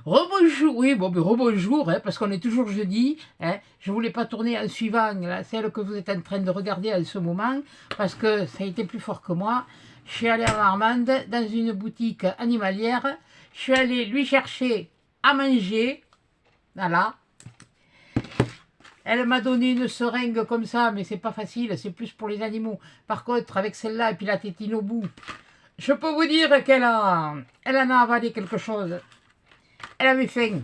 Rebonjour, oui, bon, ben, rebonjour, hein, parce qu'on est toujours jeudi. Hein, je voulais pas tourner en suivant celle que vous êtes en train de regarder en ce moment, parce que ça a été plus fort que moi. Je suis allée à Marmande, dans une boutique animalière. Je suis allée lui chercher à manger. Voilà. Elle m'a donné une seringue comme ça, mais c'est pas facile, c'est plus pour les animaux. Par contre, avec celle-là et puis la tétine au bout, je peux vous dire elle en a avalé quelque chose. Elle avait faim.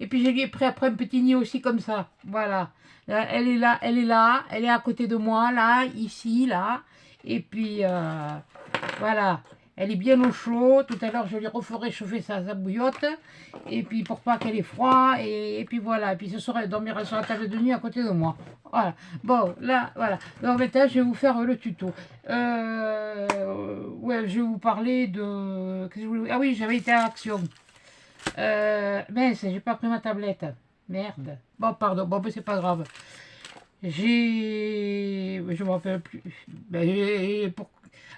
Et puis je lui ai pris après un petit nid aussi comme ça. Voilà. Elle est là, elle est là, elle est à côté de moi, là, ici, là. Et puis voilà. Elle est bien au chaud. Tout à l'heure, je lui referai chauffer sa bouillotte. Et puis pour pas qu'elle ait froid. Et puis voilà. Et puis ce soir, elle dormira sur la table de nuit à côté de moi. Voilà. Bon, là, voilà. Donc maintenant, je vais vous faire le tuto. Ouais, je vais vous parler de... Ah oui, j'avais été à Action. Mince, j'ai pas pris ma tablette. Merde. Bon, pardon. Bon, mais c'est pas grave. Je me rappelle plus.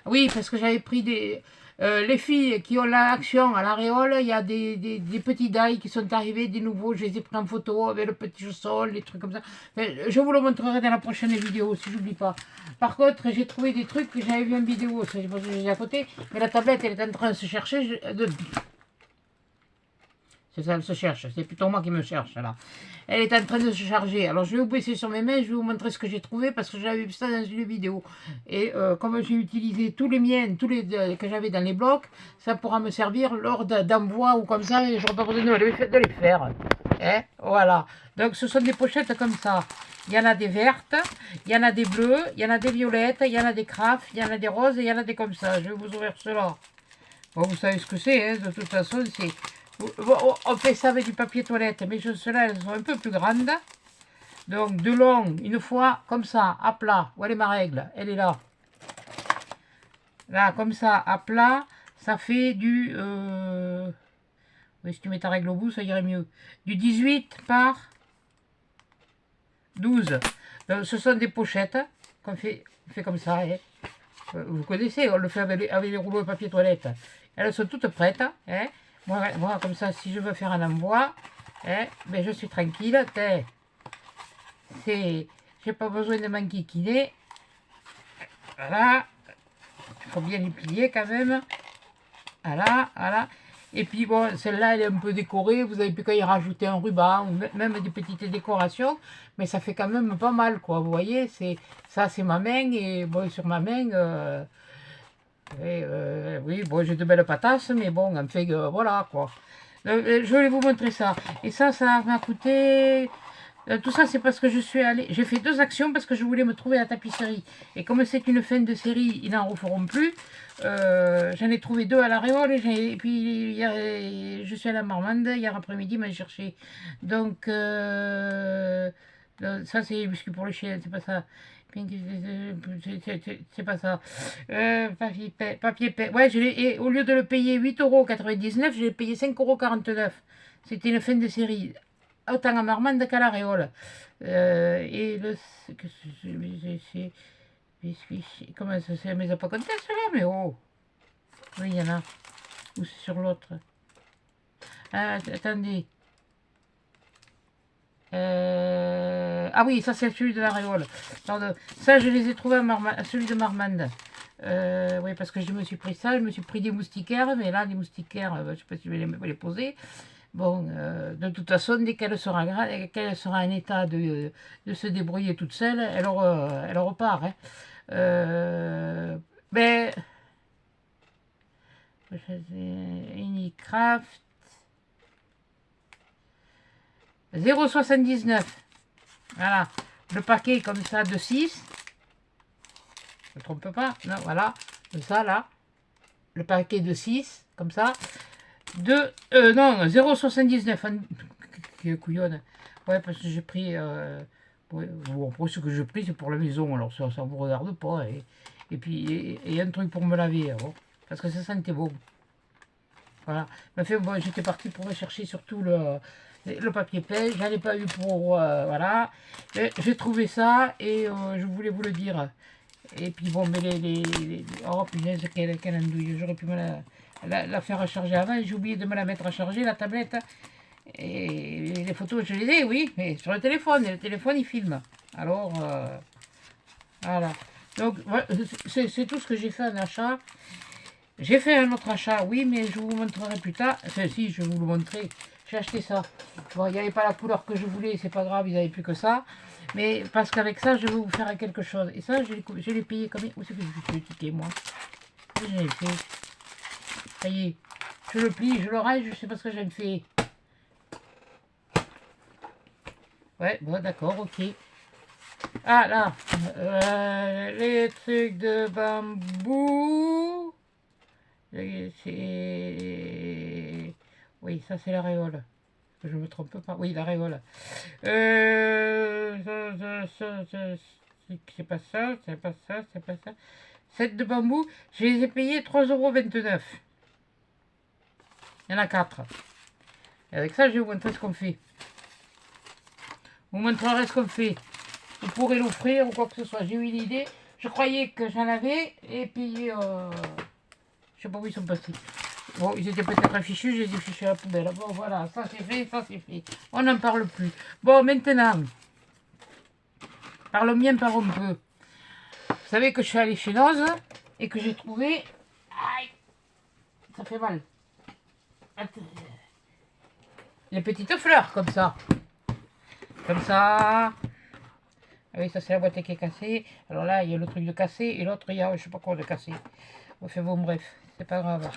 Oui, parce que j'avais pris des... les filles qui ont l'action à l'Aréole, il y a des petits dailles qui sont arrivés, des nouveaux, je les ai pris en photo avec le petit chaussol, des trucs comme ça. Enfin, je vous le montrerai dans la prochaine vidéo, si j'oublie pas. Par contre, j'ai trouvé des trucs que j'avais vu en vidéo, c'est pour ça que j'ai à côté, mais la tablette, elle est en train de se chercher, c'est ça, elle se cherche. C'est plutôt moi qui me cherche, là. Elle est en train de se charger. Alors, je vais vous baisser sur mes mains. Je vais vous montrer ce que j'ai trouvé parce que j'avais vu ça dans une vidéo. Et comme j'ai utilisé tous les miens, tous les que j'avais dans les blocs, ça pourra me servir lors d'envoi ou comme ça. Et je n'aurai pas besoin de les faire. Hein, voilà. Donc, ce sont des pochettes comme ça. Il y en a des vertes, il y en a des bleues, il y en a des violettes, il y en a des crafts, il y en a des roses et il y en a des comme ça. Je vais vous ouvrir cela. Bon, vous savez ce que c'est, hein, de toute façon, c'est... On fait ça avec du papier toilette, mais ceux-là, elles sont un peu plus grandes. Donc, de long, une fois, comme ça, à plat. Où elle est ma règle? Elle est là. Là, comme ça, à plat, ça fait du... Oui, si tu mets ta règle au bout, ça irait mieux. Du 18 par 12. Donc, ce sont des pochettes qu'on fait comme ça. Hein. Vous connaissez, on le fait avec les rouleaux de papier toilette. Elles sont toutes prêtes. Hein. Moi, comme ça, si je veux faire un envoi, hein, ben je suis tranquille. J'ai pas besoin de m'enquiquiner. Voilà. Il faut bien les plier quand même. Voilà, voilà. Et puis bon, celle-là, elle est un peu décorée. Vous avez pu qu'à y rajouter un ruban ou même des petites décorations. Mais ça fait quand même pas mal, quoi. Vous voyez, ça, c'est ma main. Et bon, sur ma main... oui, bon, j'ai de belles patasses, mais bon, en fait, voilà, quoi. Je vais vous montrer ça. Et ça m'a coûté... tout ça, c'est parce que je suis allée... J'ai fait 2 actions parce que je voulais me trouver à tapisserie. Et comme c'est une fin de série, ils n'en referont plus. J'en ai trouvé 2 à l'Aréole. Et puis, je suis allée à Marmande. Hier après-midi, m'a cherché. Donc, ça, c'est biscuit pour le chien, c'est pas ça. C'est pas ça. Papier peint. Ouais, et au lieu de le payer 8,99 €, je l'ai payé 5,49 €. C'était une fin de série. Autant à Marmande qu'à l'Aréole. Et le. C'est. Comment ça c'est? Mais ça pas compté cela, mais oh. Oui, il y en a. Ou c'est sur l'autre. Ah, attendez. Ah oui, ça c'est celui de l'Aréole. Ça, je les ai trouvés à celui de Marmande. Oui, parce que je me suis pris ça, je me suis pris des moustiquaires, mais là, les moustiquaires, je ne sais pas si je vais les poser. Bon, de toute façon, dès qu'elle sera en état de se débrouiller toute seule, elle repart. Hein. Ben, Unicraft 0,79. Voilà, le paquet comme ça de 6. Je ne me trompe pas. Non, voilà, de ça là. Le paquet de 6, comme ça. Non, 0,79. Qui couillonne. Ouais, parce que j'ai pris... ouais, bon, après, ce que j'ai pris, c'est pour la maison. Alors, ça ne vous regarde pas. Et puis, il y a un truc pour me laver. Alors, parce que ça sentait bon. Voilà. Bon, j'étais parti pour chercher surtout le papier peint. J'en ai pas eu pour... voilà. J'ai trouvé ça et je voulais vous le dire. Et puis bon, mais oh punaise, quelle andouille. J'aurais pu me la faire recharger avant. J'ai oublié de me la mettre à charger, la tablette. Et les photos, je les ai, oui, mais sur le téléphone. Et le téléphone, il filme. Alors, voilà. Donc, voilà, c'est tout ce que j'ai fait en achat. J'ai fait un autre achat, oui, mais je vous montrerai plus tard. Enfin, si, je vais vous le montrer. J'ai acheté ça. Bon, il n'y avait pas la couleur que je voulais, c'est pas grave, ils n'avaient plus que ça. Mais parce qu'avec ça, je vais vous faire quelque chose. Et ça, je l'ai payé combien? Où c'est que je suis le ticket, moi? Je l'ai fait. Ça y est. Je le plie, je le raille, je sais pas ce que j'ai fait. Ouais, bon, d'accord, ok. Ah, là. Les trucs de bambou. C'est... Oui, ça, c'est l'aréole. Je me trompe pas. Oui, l'aréole. C'est pas ça, c'est pas ça, c'est pas ça. 7 de bambou, je les ai payés 3,29 €. Il y en a 4. Et avec ça, je vais vous montrer ce qu'on fait. Vous montrerai ce qu'on fait. Vous pourrez l'offrir ou quoi que ce soit. J'ai eu une idée. Je croyais que j'en avais. Et puis, je sais pas où ils sont passés. Bon, ils étaient peut-être affichus. J'ai dit fichus à la poubelle. Bon, voilà. Ça, c'est fait. Ça, c'est fait. On n'en parle plus. Bon, maintenant. Parlons bien, parlons peu. Vous savez que je suis allée chez Noz. Et que j'ai trouvé... Aïe, ça fait mal. Les petites fleurs, comme ça. Comme ça. Ah oui, ça c'est la boîte qui est cassée. Alors là, il y a le truc de cassé et l'autre, il y a je sais pas quoi de cassé. Enfin bon, bref, c'est pas grave.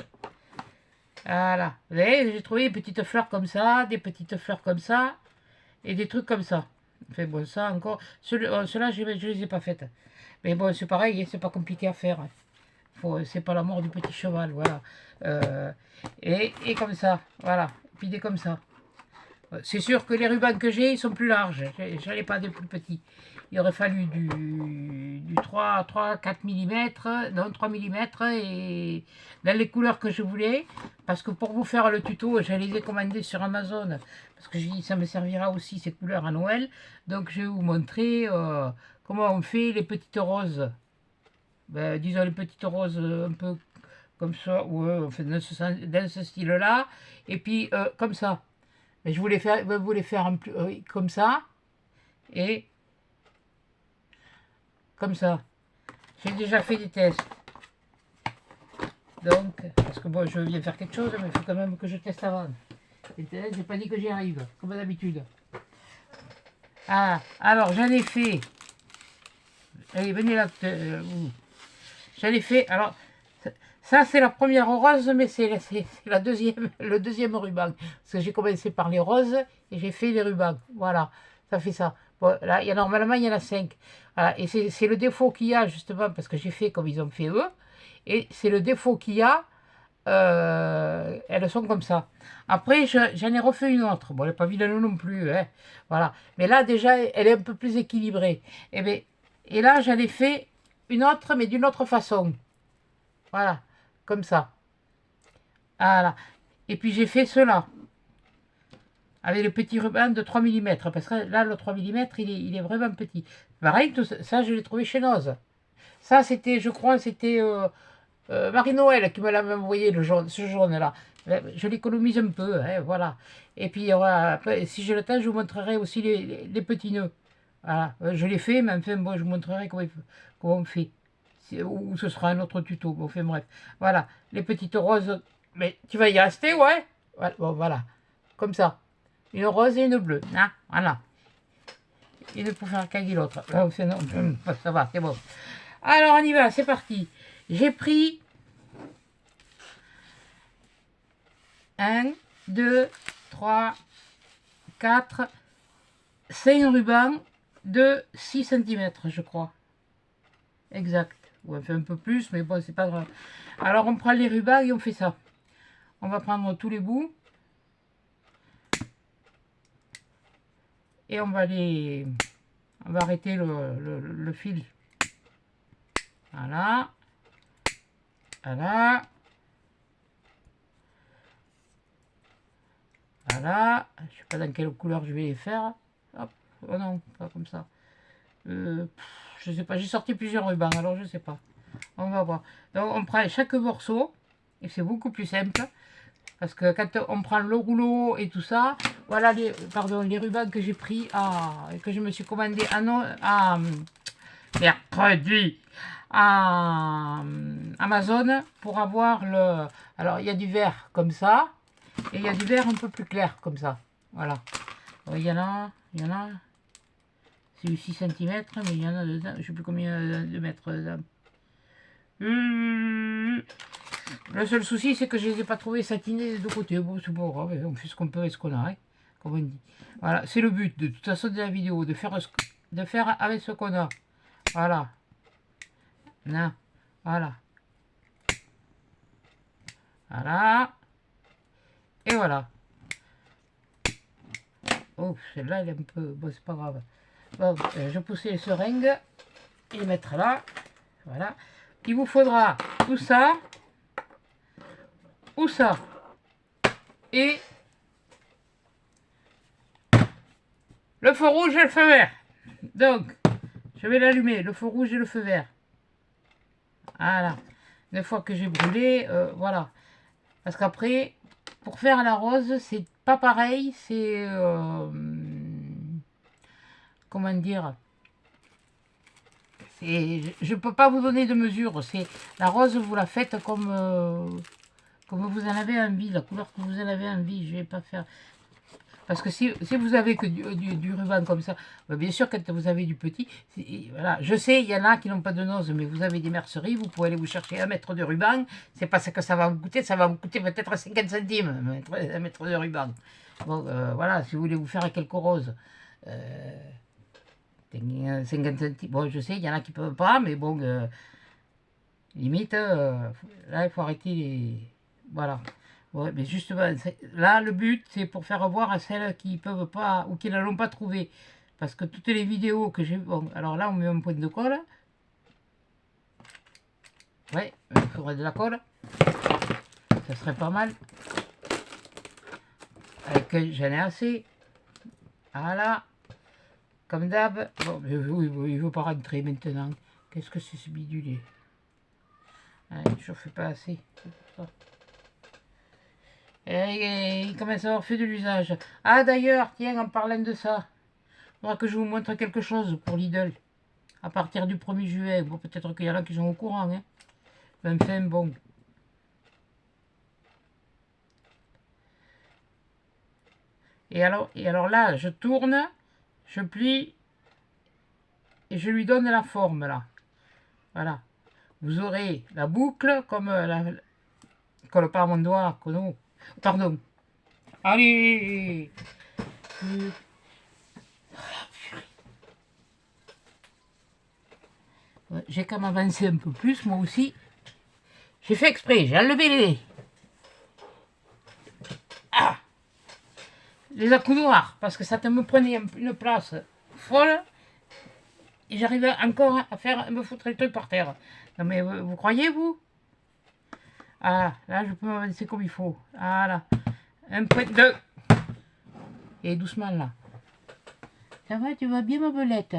Voilà. Vous voyez, j'ai trouvé des petites fleurs comme ça, des petites fleurs comme ça et des trucs comme ça. Enfin bon, ça encore. Ceux-là, je les ai pas faites. Mais bon, c'est pareil, c'est pas compliqué à faire. C'est pas la mort du petit cheval, voilà. Et comme ça, voilà. Puis des comme ça. C'est sûr que les rubans que j'ai, ils sont plus larges. Je n'en ai pas des plus petits. Il aurait fallu du 4 mm, non 3 mm, et dans les couleurs que je voulais. Parce que pour vous faire le tuto, je les ai commandés sur Amazon. Parce que j'ai dit ça me servira aussi ces couleurs à Noël. Donc je vais vous montrer comment on fait les petites roses. Ben, disons les petites roses un peu comme ça, ouais, enfin, dans ce style-là. Et puis comme ça. Mais je voulais faire un plus, comme ça et comme ça. J'ai déjà fait des tests. Donc, parce que bon, je viens faire quelque chose, mais il faut quand même que je teste avant. Les tests, j'ai pas dit que j'y arrive, comme d'habitude. Ah, alors j'en ai fait. Allez, venez là. J'en ai fait. Alors, ça c'est la première rose, mais c'est la deuxième, le deuxième ruban. Parce que j'ai commencé par les roses et j'ai fait les rubans. Voilà, ça fait ça. Bon, là, normalement, il y en a 5. Voilà, et c'est le défaut qu'il y a, justement, parce que j'ai fait comme ils ont fait eux. Et c'est le défaut qu'il y a. Elles sont comme ça. Après, j'en ai refait une autre. Bon, elle n'est pas vilaine non plus. Hein, voilà. Mais là, déjà, elle est un peu plus équilibrée. Et là, j'en ai fait une autre, mais d'une autre façon. Voilà, comme ça. Voilà. Et puis j'ai fait cela. Avec le petit ruban de 3 mm. Parce que là, le 3 mm, il est vraiment petit. Pareil, tout ça, je l'ai trouvé chez Noz. Ça, c'était, je crois, c'était Marie-Noël qui me l'avait envoyé, ce jaune-là. Je l'économise un peu, hein, voilà. Et puis, après, si j'ai le temps, je vous montrerai aussi les petits nœuds. Voilà. Je l'ai fait, mais enfin, bon, je vous montrerai comment on fait. Ou ce sera un autre tuto. Bon, enfin, bref. Voilà. Les petites roses. Mais tu vas y rester, ouais? Voilà. Bon, voilà. Comme ça. Une rose et une bleue. Hein, voilà. Une pour faire caguer l'autre. Ça va, c'est bon. Alors, on y va, c'est parti. J'ai pris 1, 2, 3, 4, 5 rubans de 6 cm, je crois. Exact. Ou on fait un peu plus, mais bon, c'est pas grave. Alors, on prend les rubans et on fait ça. On va prendre tous les bouts. Et on va arrêter le fil. Voilà. Voilà. Voilà. Je ne sais pas dans quelle couleur je vais les faire. Hop. Oh non, pas comme ça. Je sais pas. J'ai sorti plusieurs rubans, alors je sais pas. On va voir. Donc on prend chaque morceau. Et c'est beaucoup plus simple. Parce que quand on prend le rouleau et tout ça, voilà les rubans que j'ai pris que je me suis commandé mercredi à Amazon pour avoir le... Alors il y a du vert comme ça et il y a du vert un peu plus clair comme ça. Voilà. Il y en a, c'est 6 cm, mais il y en a dedans, je ne sais plus combien de mètres dedans. Le seul souci, c'est que je ne les ai pas trouvés satinés des deux côtés. Bon, c'est pas grave, on fait ce qu'on peut et ce qu'on a, hein, comme on dit. Voilà, c'est le but de toute façon de la vidéo, de faire avec ce qu'on a. Voilà. Non. Voilà. Voilà. Et voilà. Oh, celle-là, elle est un peu... Bon, c'est pas grave. Bon, je poussais les seringues et les mettre là. Voilà. Il vous faudra tout ça. Ou ça. Et le feu rouge et le feu vert. Donc, je vais l'allumer, le feu rouge et le feu vert. Voilà. Une fois que j'ai brûlé, voilà. Parce qu'après, pour faire la rose, c'est pas pareil. C'est... comment dire? Je ne peux pas vous donner de mesure. C'est la rose, vous la faites comme vous en avez envie, la couleur que vous en avez envie. Je vais pas faire... Parce que si vous avez que du ruban comme ça, bah bien sûr, quand vous avez du petit, voilà. Je sais, il y en a qui n'ont pas de noz, mais vous avez des merceries, vous pouvez aller vous chercher un mètre de ruban. C'est pas ce que ça va vous coûter, ça va vous coûter peut-être 50 centimes, un mètre de ruban. Bon, voilà, si vous voulez vous faire quelques roses, 50 centimes. Bon, je sais, il y en a qui ne peuvent pas, mais bon, limite, là, il faut arrêter les... Voilà. Ouais, mais justement, là, le but, c'est pour faire voir à celles qui peuvent pas ou qui ne l'ont pas trouvé. Parce que toutes les vidéos que j'ai... Bon, alors là, on met un point de colle. Ouais, il faudrait de la colle. Ça serait pas mal. Avec, j'en ai assez. Voilà. Comme d'hab. Bon, il ne veut pas rentrer maintenant. Qu'est-ce que c'est ce bidule? Je ne fais pas assez. C'est pour ça. Et il commence à avoir fait de l'usage. Ah d'ailleurs, tiens, en parlant de ça, il faudra que je vous montre quelque chose pour Lidl. À partir du 1er juillet. Bon, peut-être qu'il y en a qui sont au courant. Hein. Enfin, bon. Et alors là, je tourne, je plie et je lui donne la forme là. Voilà. Vous aurez la boucle comme la... Colle pas à mon doigt, non. Pardon. Allez. J'ai qu'à m'avancer un peu plus, moi aussi. J'ai fait exprès, j'ai enlevé les accoudoirs, parce que ça me prenait une place folle. Et j'arrivais encore à me foutre les trucs par terre. Non mais vous croyez, vous? Ah, là, je peux m'avancer comme il faut. Voilà. Un point de... Et doucement, là. Ça va, tu vas bien, ma belette?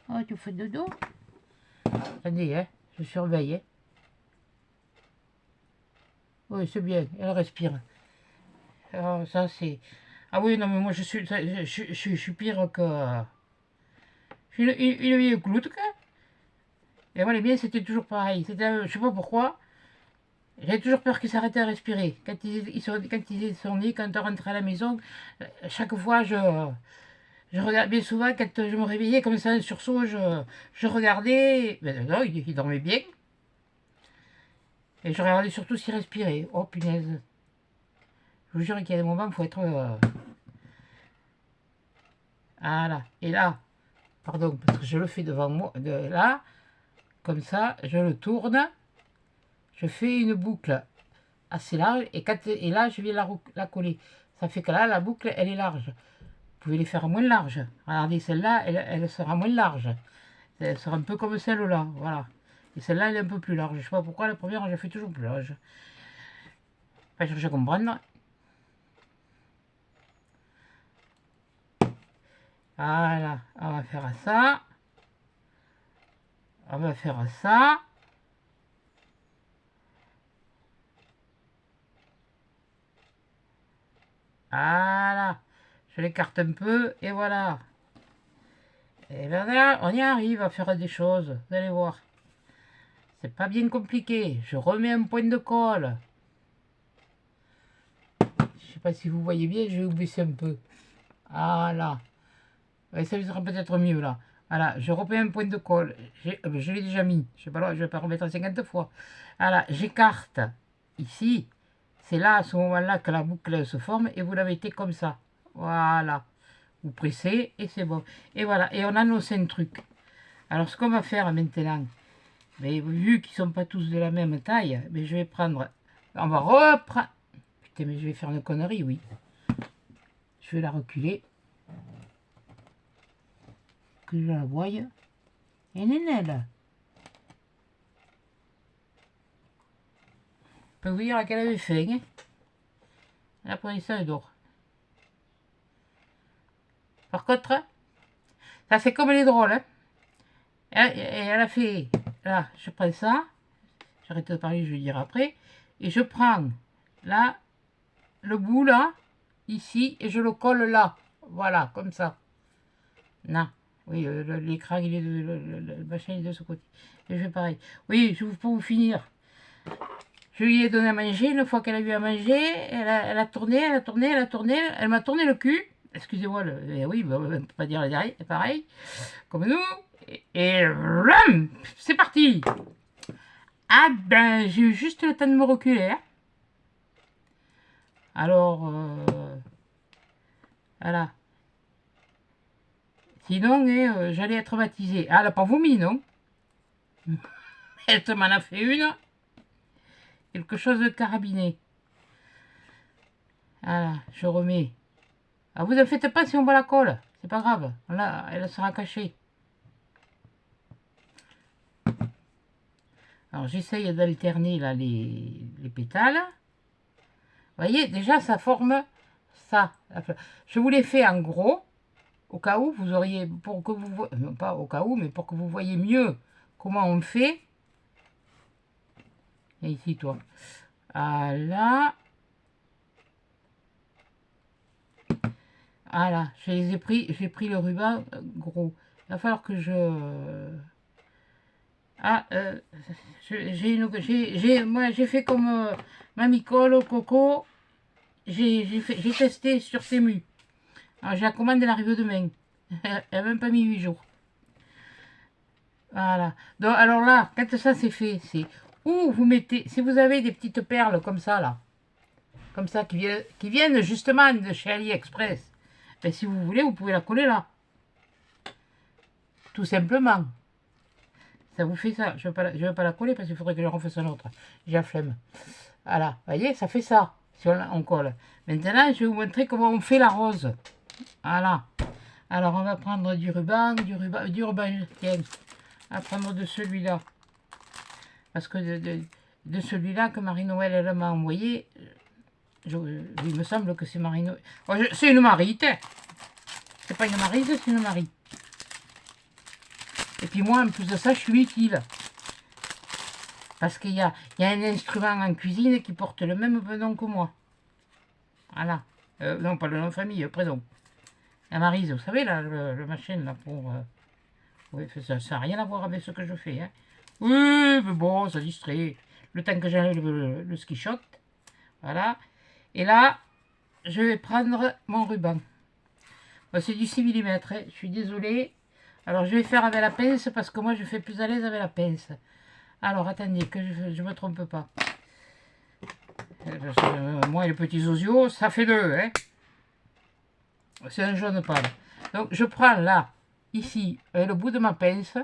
Oh, tu fais dodo? Attendez, hein, je surveille. Hein. Oui, c'est bien, elle respire. Alors, ça, c'est... Ah oui, non, mais moi, je suis pire que... Je suis une vieille cloute, quoi. Et moi, les miens, c'était toujours pareil. Je sais pas pourquoi. J'avais toujours peur qu'ils s'arrêtaient à respirer. Quand ils sont nés, quand on rentrait à la maison, chaque fois, je regardais bien souvent, quand je me réveillais comme ça, un sursaut, je regardais. Ben non, il dormait bien. Et je regardais surtout s'il respirait. Oh punaise. Je vous jure qu'il y a des moments où il faut être... Voilà. Et là, pardon, parce que je le fais devant moi, de là, comme ça, je le tourne. Je fais une boucle assez large et là, je vais la coller. Ça fait que là, la boucle, elle est large. Vous pouvez les faire moins larges. Regardez, celle-là, elle sera moins large. Elle sera un peu comme celle-là, voilà. Et celle-là, elle est un peu plus large. Je ne sais pas pourquoi, la première, je la fais toujours plus large. Pas chercher à comprendre. Voilà, on va faire ça. On va faire ça. Voilà. Je l'écarte un peu et voilà. Et bien là, on y arrive à faire des choses. Vous allez voir. C'est pas bien compliqué. Je remets un point de colle. Je sais pas si vous voyez bien, je vais vous baisser un peu. Voilà. Ouais, ça sera peut-être mieux là. Voilà, je remets un point de colle. Je l'ai déjà mis. Je ne vais pas remettre 50 fois. Voilà, j'écarte ici. C'est là, à ce moment-là, que la boucle se forme et vous la mettez comme ça. Voilà. Vous pressez et c'est bon. Et voilà, et on a nos 5 trucs. Alors, ce qu'on va faire maintenant, mais vu qu'ils ne sont pas tous de la même taille, mais je vais prendre... On va reprendre... Putain, mais je vais faire une connerie, oui. Je vais la reculer. Que je la voie. Et Nénelle. On peut vous dire qu'elle avait faim. Hein. Elle a pris ça d'or. Par contre, ça c'est comme les drôles. Hein. Elle a fait... Là, je prends ça. J'arrête de parler, je vais dire après. Et je prends là, le bout là, ici, et je le colle là. Voilà, comme ça. Non. Oui, l'écran, il est le machin est de ce côté. Et je fais pareil. Oui, pour vous finir. Je lui ai donné à manger. Une fois qu'elle a eu à manger, elle a tourné, elle a tourné, elle a tourné. Elle m'a tourné le cul. Excusez-moi, oui, on ne peut pas dire derrière, pareil. Comme nous. Et c'est parti. Ah ben, j'ai eu juste le temps de me reculer. Hein. Alors, voilà. Sinon, j'allais être baptisée. Ah, elle n'a pas vomi, non? Elle m'en a fait une. Quelque chose de carabiné. Voilà, je remets. Ah, vous ne faites pas si on voit la colle. C'est pas grave. Là, elle sera cachée. Alors, j'essaye d'alterner là les pétales. Vous voyez, déjà, ça forme ça. Je vous l'ai fait en gros. Au cas où vous auriez, pour que vous, non pas au cas où, mais pour que vous voyez mieux comment on fait. Et ici, toi. Voilà. Voilà, j'ai pris le ruban gros. Il va falloir que je... Ah, moi j'ai fait comme Mamie Cole, Coco. J'ai testé sur Temu. Alors j'ai la commande, elle arrive demain. Elle n'a même pas mis 8 jours. Voilà. Donc alors là, quand ça c'est fait, c'est où vous mettez, si vous avez des petites perles comme ça là, comme ça qui viennent justement de chez AliExpress, ben, si vous voulez, vous pouvez la coller là. Tout simplement. Ça vous fait ça. Je ne vais pas la coller parce qu'il faudrait que je refasse un autre. J'ai la flemme. Voilà. Vous voyez, ça fait ça. Si on colle. Maintenant, je vais vous montrer comment on fait la rose. Voilà. Alors, on va prendre du ruban. Tiens. On va prendre de celui-là. Parce que de celui-là que Marie-Noël, elle m'a envoyé. Il me semble que c'est Marie-Noël. Oh, c'est une marite. C'est pas une marise, c'est une marie. Et puis moi, en plus de ça, je suis utile. Parce qu'il y a un instrument en cuisine qui porte le même nom que moi. Voilà. Non, pas le nom de famille, prénom. La Maryse, vous savez, là, le machin, là, pour... Oui, ça n'a rien à voir avec ce que je fais. Hein. Oui, mais bon, ça distrait. Le temps que j'enlève le ski shot. Voilà. Et là, je vais prendre mon ruban. Bon, c'est du 6 mm, hein. Je suis désolée. Alors, je vais faire avec la pince parce que moi, je fais plus à l'aise avec la pince. Alors, attendez, que je ne me trompe pas. Moi et les petits osios, ça fait 2. Hein. C'est un jaune pâle. Donc, je prends là, ici, le bout de ma pince.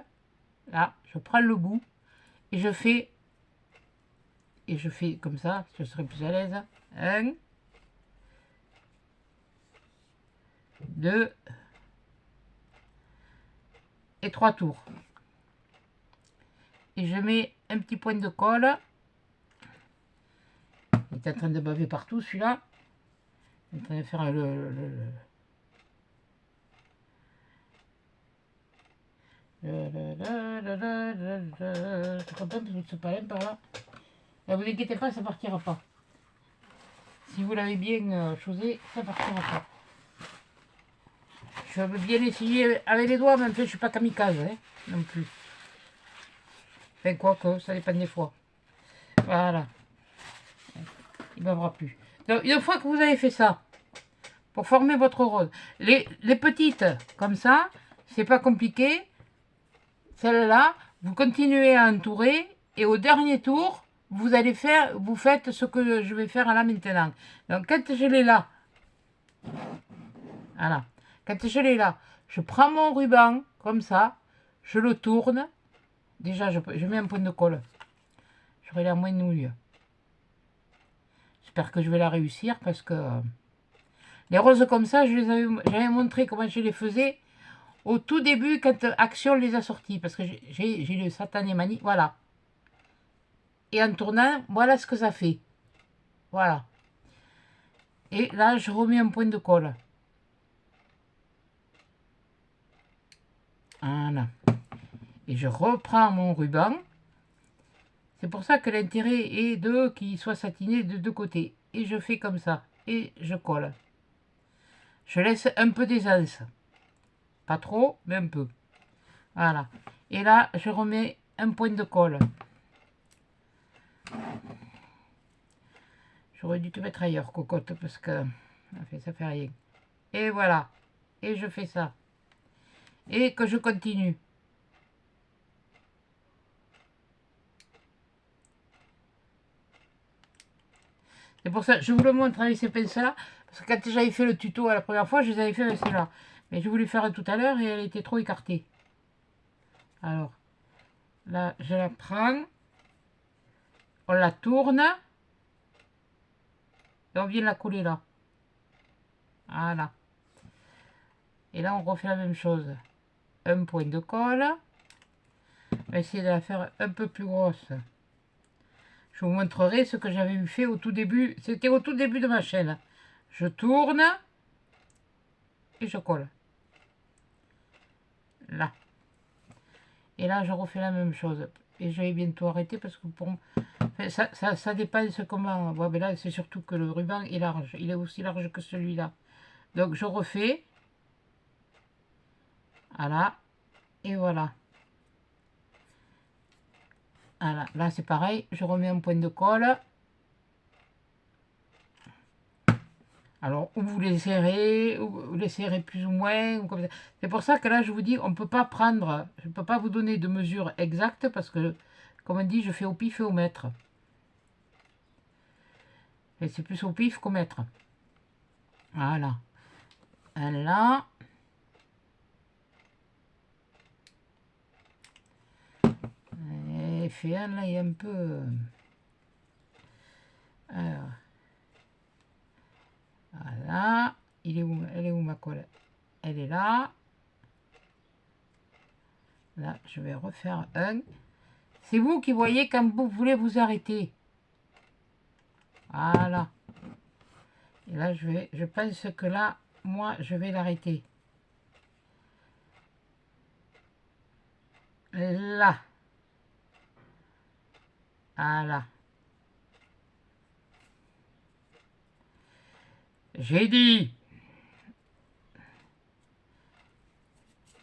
Là, je prends le bout et je fais comme ça, je serai plus à l'aise. 1, 2 et 3 tours. Et je mets un petit point de colle. Il est en train de baver partout celui-là. Il est en train de faire Je suis content parce que c'est pas là par là. Ne vous inquiétez pas, ça partira pas. Si vous l'avez bien chosé, ça partira pas. Je vais bien essayer avec les doigts, mais en fait, je suis pas kamikaze, hein, non plus. Enfin, quoi que, ça dépend des fois. Voilà. Il ne bavera plus. Donc, une fois que vous avez fait ça, pour former votre rose, les petites, comme ça, c'est pas compliqué. Celle-là, vous continuez à entourer, et au dernier tour, vous faites ce que je vais faire là maintenant. Donc, quand je l'ai là, voilà. Quand je l'ai là, je prends mon ruban, comme ça, je le tourne. Déjà, je mets un point de colle. J'aurai la moins nouille. J'espère que je vais la réussir parce que les roses comme ça, j'avais montré comment je les faisais au tout début quand Action les a sortis. Parce que j'ai le satané mani. Voilà. Et en tournant, voilà ce que ça fait. Voilà. Et là, je remets un point de colle. Voilà. Et je reprends mon ruban. C'est pour ça que l'intérêt est qu'il soit satiné de deux côtés. Et je fais comme ça. Et je colle. Je laisse un peu d'aisance. Pas trop, mais un peu. Voilà. Et là, je remets un point de colle. J'aurais dû te mettre ailleurs, cocotte, parce que ça fait rien. Et voilà. Et je fais ça. Et que je continue. C'est pour ça que je vous le montre avec ces pinceaux-là. Parce que quand j'avais fait le tuto la première fois, je les avais fait avec celle-là. Mais je voulais faire tout à l'heure et elle était trop écartée. Alors, là, je la prends. On la tourne. Et on vient la coller là. Voilà. Et là, on refait la même chose. Un point de colle. On va essayer de la faire un peu plus grosse. Je vous montrerai ce que j'avais fait au tout début. C'était au tout début de ma chaîne. Je tourne. Et je colle. Là. Et là, je refais la même chose. Et je vais bientôt arrêter parce que pour enfin, ça dépend de comment. Bon, mais là, c'est surtout que le ruban est large. Il est aussi large que celui-là. Donc, je refais. Voilà. Et voilà. Voilà. Là, c'est pareil. Je remets un point de colle. Alors, ou vous les serrez, ou vous les serrez plus ou moins. C'est pour ça que là, je vous dis, on ne peut pas prendre, je ne peux pas vous donner de mesure exacte parce que, comme on dit, je fais au pif et au mètre. Et c'est plus au pif qu'au mètre. Voilà. Là. Et fait un, là, il y a un peu... Alors. Voilà. Elle est où ma colle? Elle est là. Là, je vais refaire un. C'est vous qui voyez quand vous voulez vous arrêter. Voilà. Et là, je pense que là, moi, je vais l'arrêter. Là. Voilà. J'ai dit.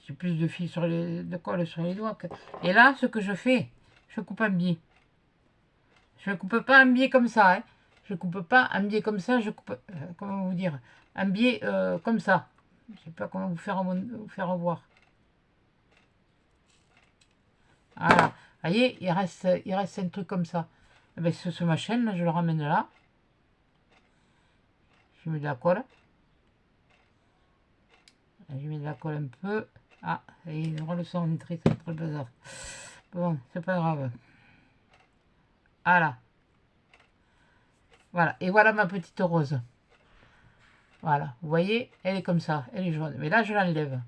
J'ai plus de fil de colle sur les doigts. Et là, ce que je fais, je coupe un biais. Je ne coupe pas un biais comme ça. Hein. Je ne coupe pas un biais comme ça. Je coupe, comment vous dire, un biais comme ça. Je ne sais pas comment vous faire voir. Voilà. Vous voyez, il reste un truc comme ça. Eh bien, sur ma chaîne, là, je le ramène là. Je mets de la colle. Je mets de la colle un peu. Ah, et on le sent entrer, c'est trop le bazar. Bon, c'est pas grave. Voilà. Voilà. Et voilà ma petite rose. Voilà. Vous voyez, elle est comme ça. Elle est jaune. Mais là, je l'enlève.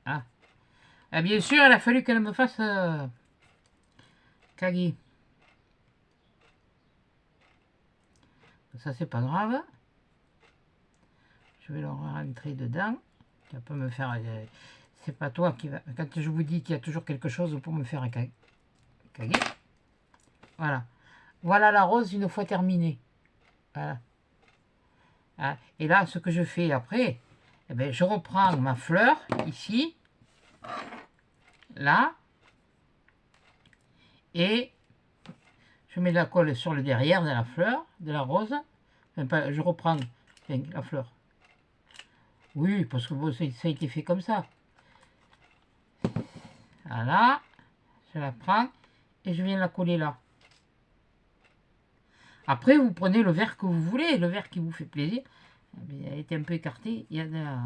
Ah. Et bien sûr, il a fallu qu'elle me fasse Kagi. Ça, c'est pas grave. Je vais le rentrer dedans. Tu vas pas me faire... c'est pas toi qui va... Quand je vous dis qu'il y a toujours quelque chose pour me faire Kagi. Voilà. Voilà la rose une fois terminée. Voilà. Hein. Et là, ce que je fais après, eh bien, je reprends ma fleur, ici, là, et je mets de la colle sur le derrière de la fleur, de la rose. Enfin, je reprends la fleur. Oui, parce que bon, ça a été fait comme ça. Voilà, je la prends et je viens la coller là. Après, vous prenez le verre que vous voulez, le verre qui vous fait plaisir. Elle a été un peu écartée. Il y a de la...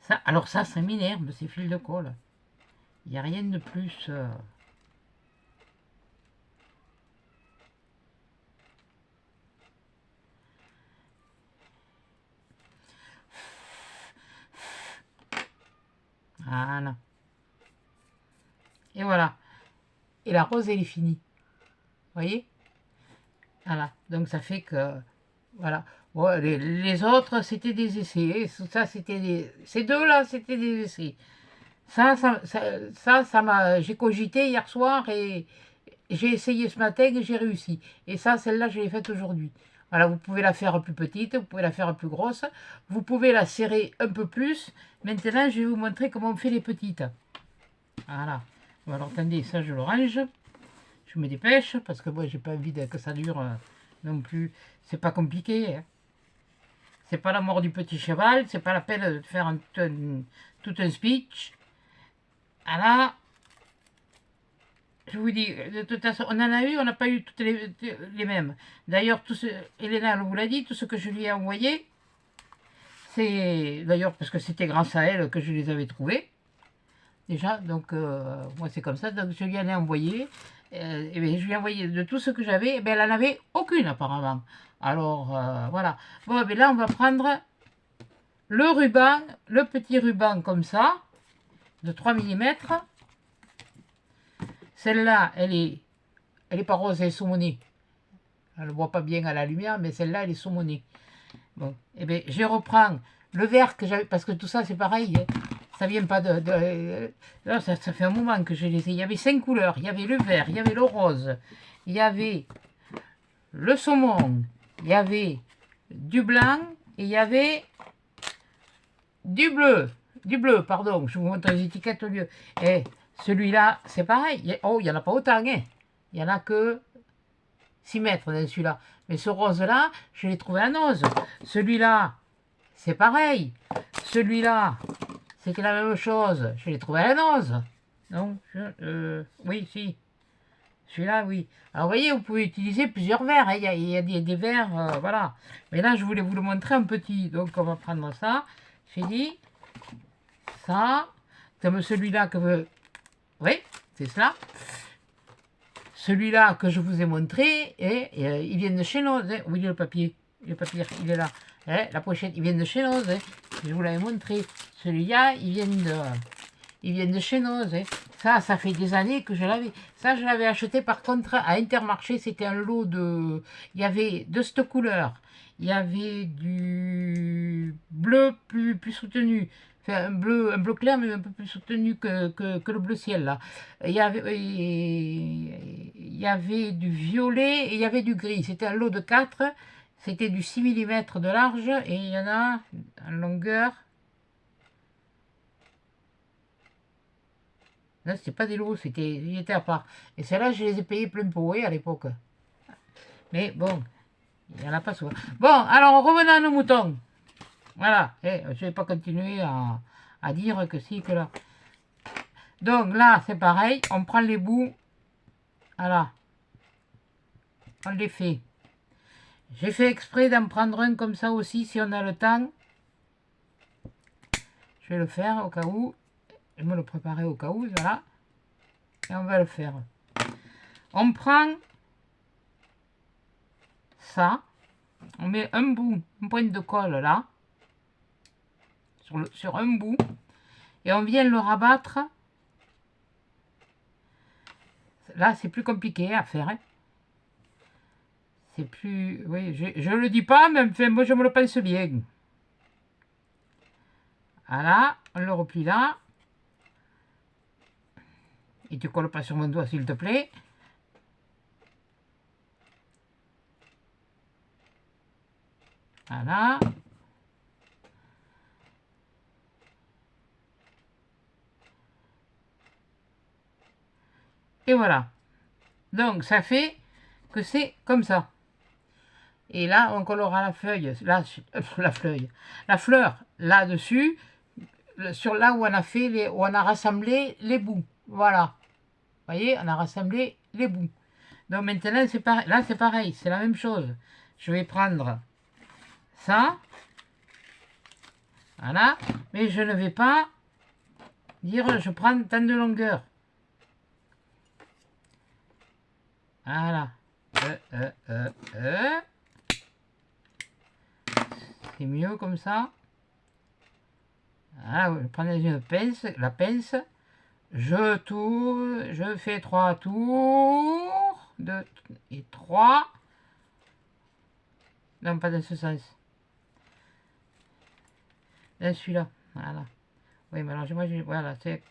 ça, alors ça m'énerve, c'est fil de colle. Il n'y a rien de plus... Voilà. Et voilà. Et la rose, elle est finie. Vous voyez? Voilà. Donc ça fait que... Voilà. Bon, les autres, c'était des essais. Ça, c'était des... Ces deux-là, c'était des essais. J'ai cogité hier soir et j'ai essayé ce matin et j'ai réussi. Et ça, celle-là, je l'ai faite aujourd'hui. Voilà, vous pouvez la faire plus petite, vous pouvez la faire plus grosse, vous pouvez la serrer un peu plus. Maintenant, je vais vous montrer comment on fait les petites. Voilà. Bon, alors, attendez, ça, je le range. Je me dépêche parce que moi, j'ai pas envie que ça dure non plus. C'est pas compliqué. Hein. C'est pas la mort du petit cheval, c'est pas la peine de faire tout un speech. Voilà. Je vous dis, de toute façon, on en a eu, on n'a pas eu toutes les mêmes. D'ailleurs, Elena vous l'a dit, tout ce que je lui ai envoyé, c'est d'ailleurs parce que c'était grâce à elle que je les avais trouvés. Déjà, donc moi c'est comme ça, donc je lui en ai envoyé. Et bien, je lui ai envoyé de tout ce que j'avais, elle n'en avait aucune apparemment. Alors voilà. Bon, mais là on va prendre le ruban, le petit ruban comme ça, de 3 mm. Celle-là, elle est pas rose, elle est saumonée. Elle ne voit pas bien à la lumière, mais celle-là, elle est saumonée. Bon, et bien, je reprends le vert que j'avais, parce que tout ça, c'est pareil. Hein. Ça vient pas là, ça fait un moment que je les ai. Il y avait 5 couleurs. Il y avait le vert, il y avait le rose, il y avait le saumon, il y avait du blanc et il y avait du bleu. Du bleu, pardon. Je vous montre les étiquettes au lieu. Et celui-là, c'est pareil. Oh, il n'y en a pas autant. Hein. Il n'y en a que 6 mètres dans celui-là. Mais ce rose-là, je l'ai trouvé à Noz. Celui-là, c'est pareil. Celui-là, c'était la même chose. Je l'ai trouvé à la Noz. Non, oui, si. Celui-là, oui. Alors, vous voyez, vous pouvez utiliser plusieurs verres. Hein. Il y a des verres, voilà. Mais là, je voulais vous le montrer un petit. Donc, on va prendre ça. J'ai dit ça. Comme celui-là que vous... Oui, c'est cela. Celui-là que je vous ai montré, il vient de chez nous. Hein. Oui, le papier. Le papier, il est là. Hein, la pochette, il vient de chez nous. Hein. Je vous l'avais montré. Celui-là, il vient de chez nous. Hein. Ça fait des années que je l'avais. Ça, je l'avais acheté par contre à Intermarché. C'était un lot de... Il y avait de cette couleur. Il y avait du bleu plus soutenu. Enfin, un bleu clair, mais un peu plus soutenu que le bleu ciel, là. Il y avait du violet et il y avait du gris. C'était un lot de 4. C'était du 6 mm de large et il y en a en longueur. Là, c'était pas des lots, il était à part. Et celles-là, je les ai payés plein pot, à l'époque. Mais bon, il n'y en a pas souvent. Bon, alors, revenons à nos moutons. Voilà, je ne vais pas continuer à dire que si, que là. Donc là, c'est pareil, on prend les bouts. Voilà. On les fait. J'ai fait exprès d'en prendre un comme ça aussi, si on a le temps. Je vais le faire au cas où. Je vais me le préparer au cas où, voilà. Et on va le faire. On prend ça. On met un bout, une pointe de colle là. Sur un bout. Et on vient le rabattre. Là, c'est plus compliqué à faire. Hein. C'est plus... Oui, je le dis pas, mais enfin, moi, je me le pense bien. Voilà, on le replie là. Et tu colles pas sur mon doigt, s'il te plaît. Voilà. Et voilà. Donc, ça fait que c'est comme ça. Et là, on colorera la feuille, là, la fleur, là-dessus, sur là où on a fait où on a rassemblé les bouts. Voilà. Vous voyez, on a rassemblé les bouts. Donc maintenant, c'est pareil. Là, c'est pareil, c'est la même chose. Je vais prendre ça. Voilà. Mais je ne vais pas dire je prends tant de longueur. Voilà. C'est mieux comme ça. Voilà, je prends une pince, la pince. Je tourne, je fais 3 tours. 2 et 3. Non, pas dans ce sens. Dans celui-là. Voilà. Oui, mais alors moi, voilà, c'est...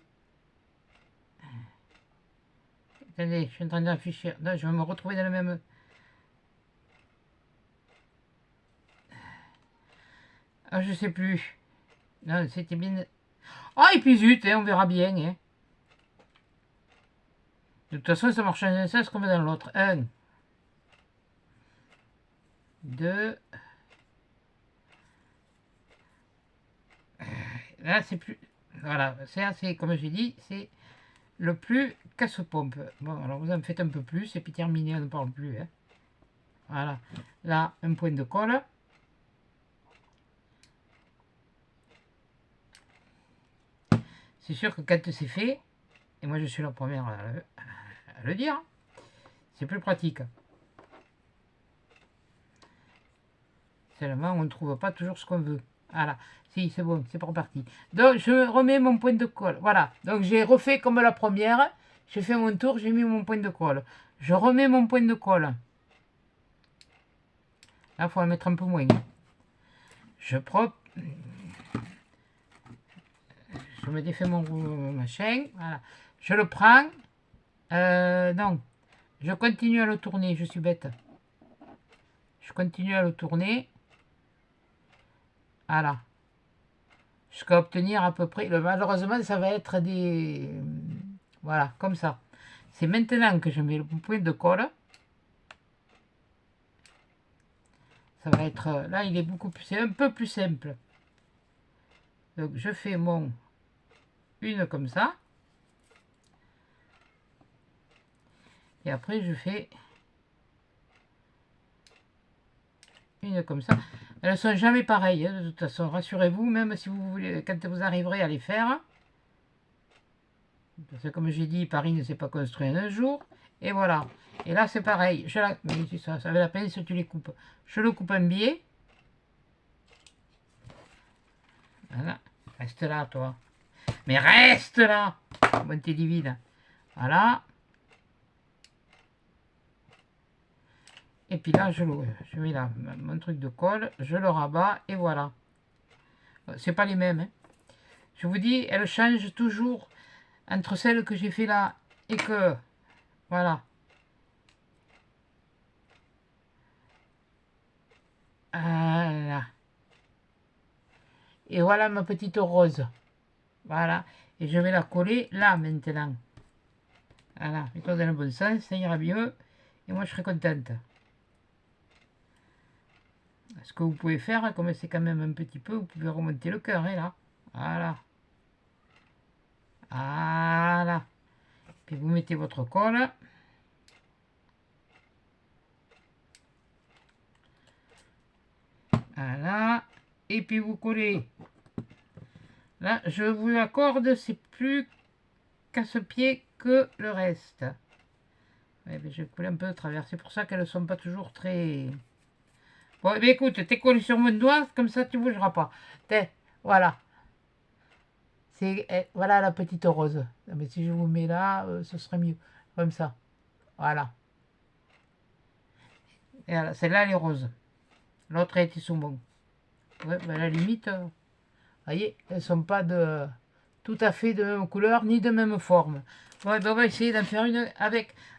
Attendez, je suis en train d'afficher. Non, je vais me retrouver dans le même... Ah, je sais plus. Non, c'était bien... Ah, et puis zut, hein, on verra bien. Hein. De toute façon, ça marche dans un sens comme dans l'autre. 1, 2... Là, c'est plus... Voilà, c'est comme j'ai dit, c'est le plus casse-pompe. Bon, alors vous en faites un peu plus, et puis terminé, on ne parle plus. Hein. Voilà. Là, un point de colle. C'est sûr que quand c'est fait, et moi je suis la première à le dire, c'est plus pratique. Seulement, on ne trouve pas toujours ce qu'on veut. Voilà. Si, c'est bon, c'est reparti. Donc, je remets mon point de colle. Voilà. Donc, j'ai refait comme la première. J'ai fait mon tour, j'ai mis mon point de colle. Je remets mon point de colle. Là, il faut en mettre un peu moins. Je prends... Je me défais mon machin. Voilà. Je le prends. Non. Je continue à le tourner. Je suis bête. Je continue à le tourner. Voilà. Jusqu'à obtenir à peu près... Malheureusement, ça va être des... Voilà, comme ça. C'est maintenant que je mets le point de colle. Ça va être... Là, il est beaucoup plus... C'est un peu plus simple. Donc, je fais mon... Une comme ça. Et après, je fais... Une comme ça. Elles ne sont jamais pareilles. Hein, de toute façon, rassurez-vous, même si vous voulez... Quand vous arriverez à les faire... Parce que comme j'ai dit, Paris ne s'est pas construit en un jour. Et voilà. Et là, c'est pareil. Mais ça avait la peine si tu les coupes. Je le coupe en biais. Voilà. Reste là, toi. Mais reste là. Bonté divine. Voilà. Et puis là, je mets là mon truc de colle. Je le rabats. Et voilà. C'est pas les mêmes. Hein. Je vous dis, elles changent toujours entre celles que j'ai fait là et que... Voilà. Voilà. Et voilà ma petite rose. Voilà. Et je vais la coller là maintenant. Voilà. Mets-toi dans le bon sens, ça ira mieux. Et moi je serai contente. Ce que vous pouvez faire, comme c'est quand même un petit peu, vous pouvez remonter le cœur, hein, là. Voilà. Voilà. Puis vous mettez votre colle. Voilà. Et puis vous collez. Là, je vous l'accorde, c'est plus casse-pied que le reste. Ouais, mais je colle un peu de travers. C'est pour ça qu'elles ne sont pas toujours très... Bon, eh écoute, t'es collé sur mon doigt, comme ça tu bougeras pas. Voilà. Voilà la petite rose. Mais si je vous mets là, ce serait mieux. Comme ça. Voilà. Et voilà, celle-là, elle est rose. L'autre, elle était saumon. Ouais, à la limite, vous voyez, elles sont pas de tout à fait de même couleur, ni de même forme. Ouais, ben on va essayer d'en faire une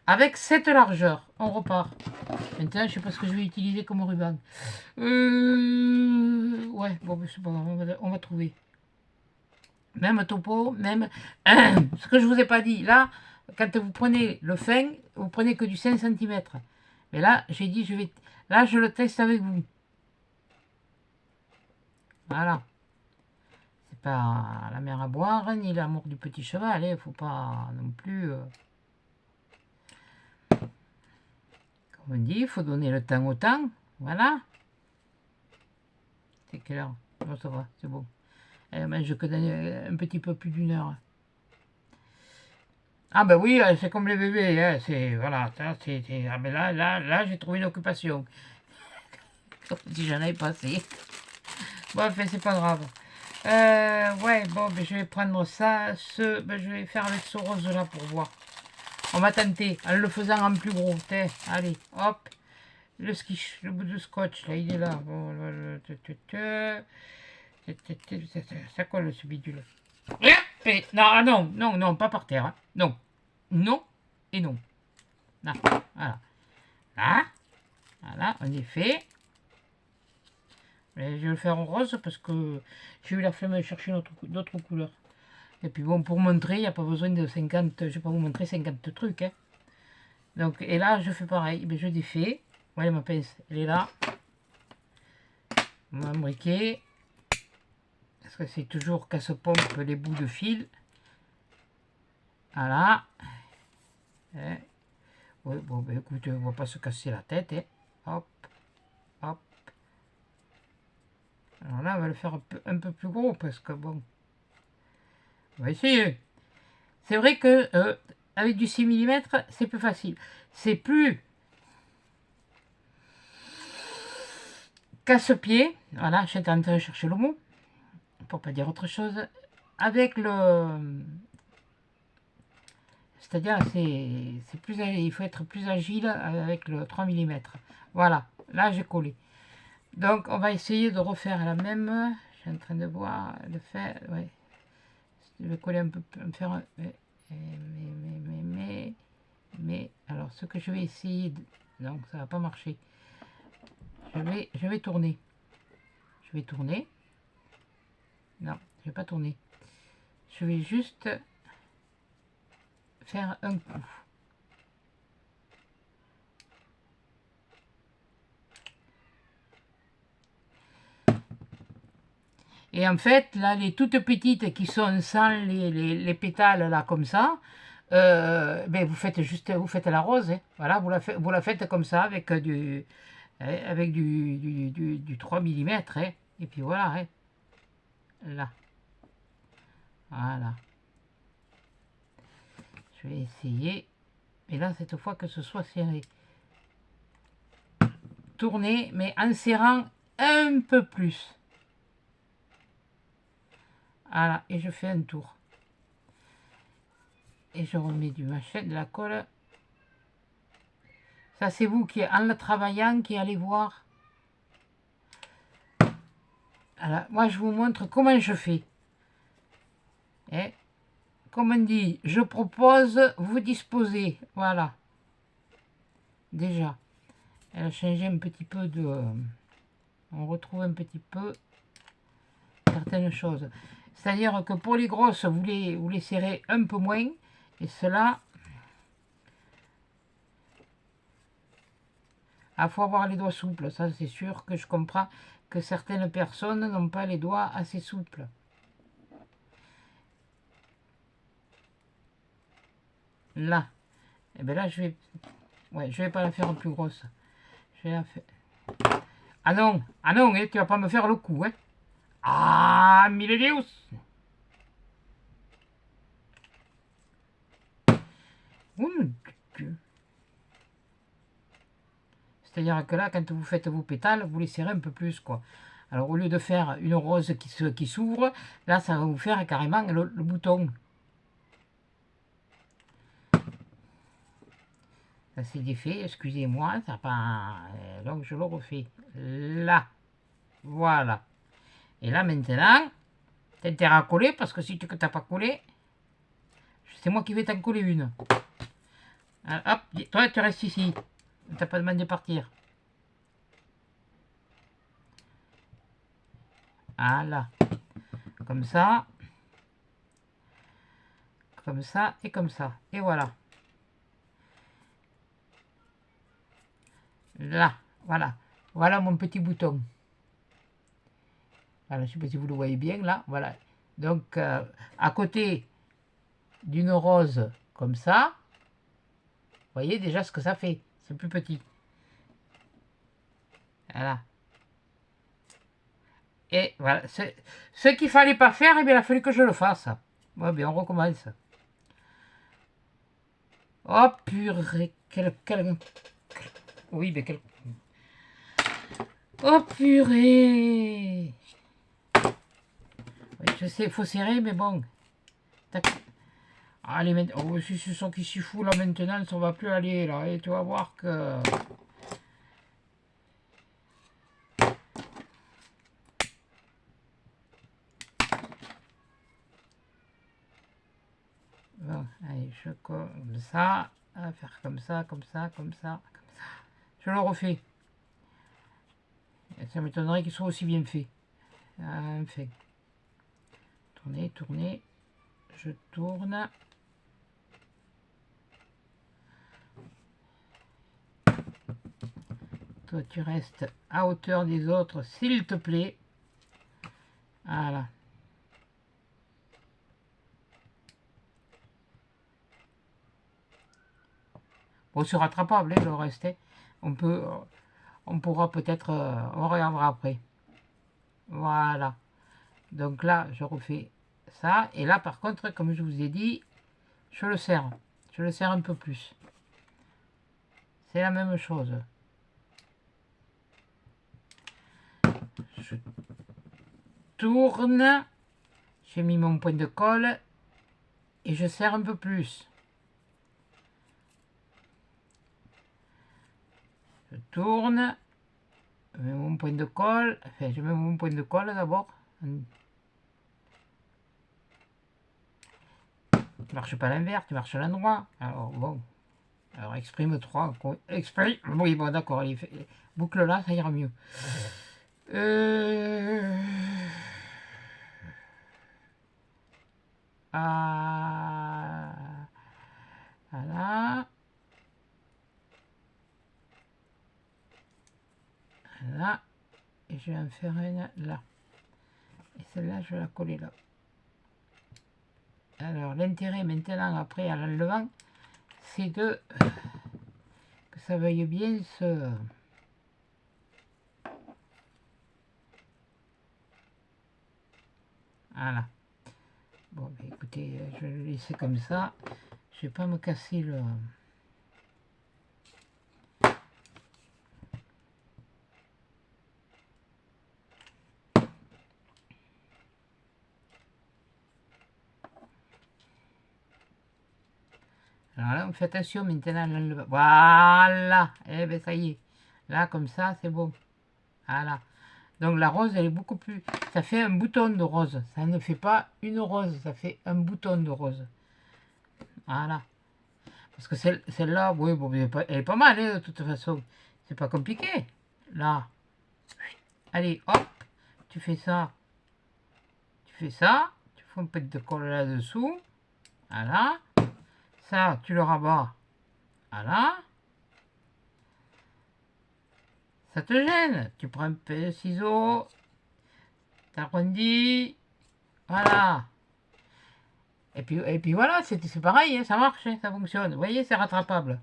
avec cette largeur. On repart. Maintenant, je sais pas ce que je vais utiliser comme ruban. Ouais, bon, ben, c'est pas grave, on va trouver. Même topo, même... ce que je vous ai pas dit, là, quand vous prenez le fin, vous prenez que du 5 cm. Mais là, j'ai dit, je vais... Là, je le teste avec vous. Voilà. C'est pas la mer à boire, ni l'amour du petit cheval. Il faut pas non plus... Comme on dit, il faut donner le temps au temps. Voilà. C'est quelle heure? Bon, ça va, c'est bon. Elle mange que un petit peu plus d'une heure. Ah ben oui, c'est comme les bébés, hein, c'est... Voilà, ça, ah ben là, j'ai trouvé une occupation. Comme si j'en avais pas assez. Bon, enfin, c'est pas grave. Ouais, bon, ben, je vais prendre ça, ben, je vais faire avec ce rose-là pour voir. On va tenter, en le faisant en plus gros. Allez, hop. Le bout de scotch, là, il est là. Bon, ça colle ce bidule. Non, ah non, non, non, pas par terre. Hein. Non, non et non. Là, voilà. Là, voilà, on est fait. Mais je vais le faire en rose parce que j'ai eu la flemme de chercher d'autres couleurs. Et puis bon, pour montrer, il n'y a pas besoin de 50, je ne vais pas vous montrer 50 trucs. Hein. Donc, et là, je fais pareil, mais je défais. Voilà, ma pince, elle est là. Mon briquet. Parce que c'est toujours casse-pompe les bouts de fil. Voilà. Hein. Oui, bon, ben écoute, on va pas se casser la tête. Hein. Hop, hop. Alors là, on va le faire un peu plus gros parce que bon. On va essayer. C'est vrai que avec du 6 mm, c'est plus facile. C'est plus casse-pied. Voilà, j'étais en train de chercher le mot. Pour pas dire autre chose. Avec le... C'est-à-dire, c'est plus, il faut être plus agile avec le 3 mm. Voilà, là j'ai collé. Donc, on va essayer de refaire la même. Je suis en train de voir, de faire... Ouais. Je vais coller un peu, me faire... Mais, alors, ce que je vais essayer... Donc, ça va pas marcher. Je vais tourner. Je vais tourner. Non, je vais pas tourner. Je vais juste faire un coup. Et en fait, là, les toutes petites qui sont sans les pétales, là, comme ça, ben, vous faites la rose. Hein. Voilà, vous la faites comme ça, avec du 3 mm. Hein. Et puis voilà, hein. Là. Voilà. Je vais essayer. Et là, cette fois, que ce soit serré. Tourner, mais en serrant un peu plus. Voilà, et je fais un tour. Et je remets du machin, de la colle. Ça, c'est vous qui, en le travaillant, qui allez voir. Alors, moi, je vous montre comment je fais. Et, comme on dit, je propose, vous disposez. Voilà. Déjà. Elle a changé un petit peu de... on retrouve un petit peu certaines choses. C'est-à-dire que pour les grosses, vous les serrez un peu moins. Et cela, il faut avoir les doigts souples. Ça, c'est sûr que je comprends que certaines personnes n'ont pas les doigts assez souples. Là. Et bien là, je vais pas la faire plus grosse. Je vais la faire... Ah non, hein, tu vas pas me faire le coup, hein. Ah, mille Deus. C'est-à-dire que là, quand vous faites vos pétales, vous les serrez un peu plus, quoi. Alors, au lieu de faire une rose qui s'ouvre, là, ça va vous faire carrément le bouton. Ça, c'est défait, excusez-moi, ça pas... Donc, je le refais. Là. Voilà. Et là, maintenant, T'as intérêt à coller parce que si tu n'as pas collé, c'est moi qui vais t'en coller une. Hop, toi tu restes ici. T'as pas demandé de partir. Voilà. Comme ça. Comme ça et comme ça. Et voilà. Là. Voilà. Voilà mon petit bouton. Voilà, je ne sais pas si vous le voyez bien là. Voilà. Donc à côté d'une rose comme ça, vous voyez déjà ce que ça fait. C'est plus petit. Voilà. Et voilà. Ce qu'il fallait pas faire, eh bien, il a fallu que je le fasse. Bon, bien, on recommence. Oh purée, oui, mais quel... Oh purée. Oui, je sais, il faut serrer, mais bon. Tac. Allez, maintenant... Oh, si ce sont qui s'y fout là maintenant, ça va plus aller là. Et tu vas voir que... Bon, allez, je comme ça. À faire comme ça, comme ça, comme ça, comme ça. Je le refais. Ça m'étonnerait qu'il soit aussi bien fait. Enfin. Tournez, tournez. Je tourne. Toi, tu restes à hauteur des autres, s'il te plaît. Voilà. Bon, c'est rattrapable, hein, le reste. On peut, on pourra peut-être, on regardera après. Voilà. Donc là, je refais ça. Et là, par contre, comme je vous ai dit, je le serre. Je le serre un peu plus. C'est la même chose. Je tourne. J'ai mis mon point de colle. Et je serre un peu plus. Je tourne. Je mets mon point de colle. Enfin, je mets mon point de colle d'abord. Tu marches pas à l'envers, tu marches à l'endroit. Alors bon. Alors exprime 3. Exprime. Oui, bon, d'accord. Boucle là, ça ira mieux. Ah, voilà. Là. Et je vais en faire une là. Et celle-là, je vais la coller là. Alors, l'intérêt maintenant, après, à l'enlevant, c'est de que ça veuille bien se... Voilà. Bon, bah, écoutez, je vais le laisser comme ça. Je vais pas me casser le... Alors là, on fait attention maintenant à l'enlevant. Voilà. Eh ben ça y est. Là, comme ça, c'est bon. Voilà. Donc la rose, elle est beaucoup plus... Ça fait un bouton de rose. Ça ne fait pas une rose, ça fait un bouton de rose. Voilà. Parce que celle-là, oui, bon, elle est pas mal, hein, de toute façon. C'est pas compliqué. Là. Allez, hop. Tu fais ça. Tu fais ça. Tu fais un peu de colle là-dessous. Voilà. Ça, tu le rabats. Voilà. Ça te gêne. Tu prends un peu de ciseaux. T'arrondis. Voilà. Et puis voilà, c'est pareil, hein, ça marche, hein, ça fonctionne. Vous voyez, c'est rattrapable.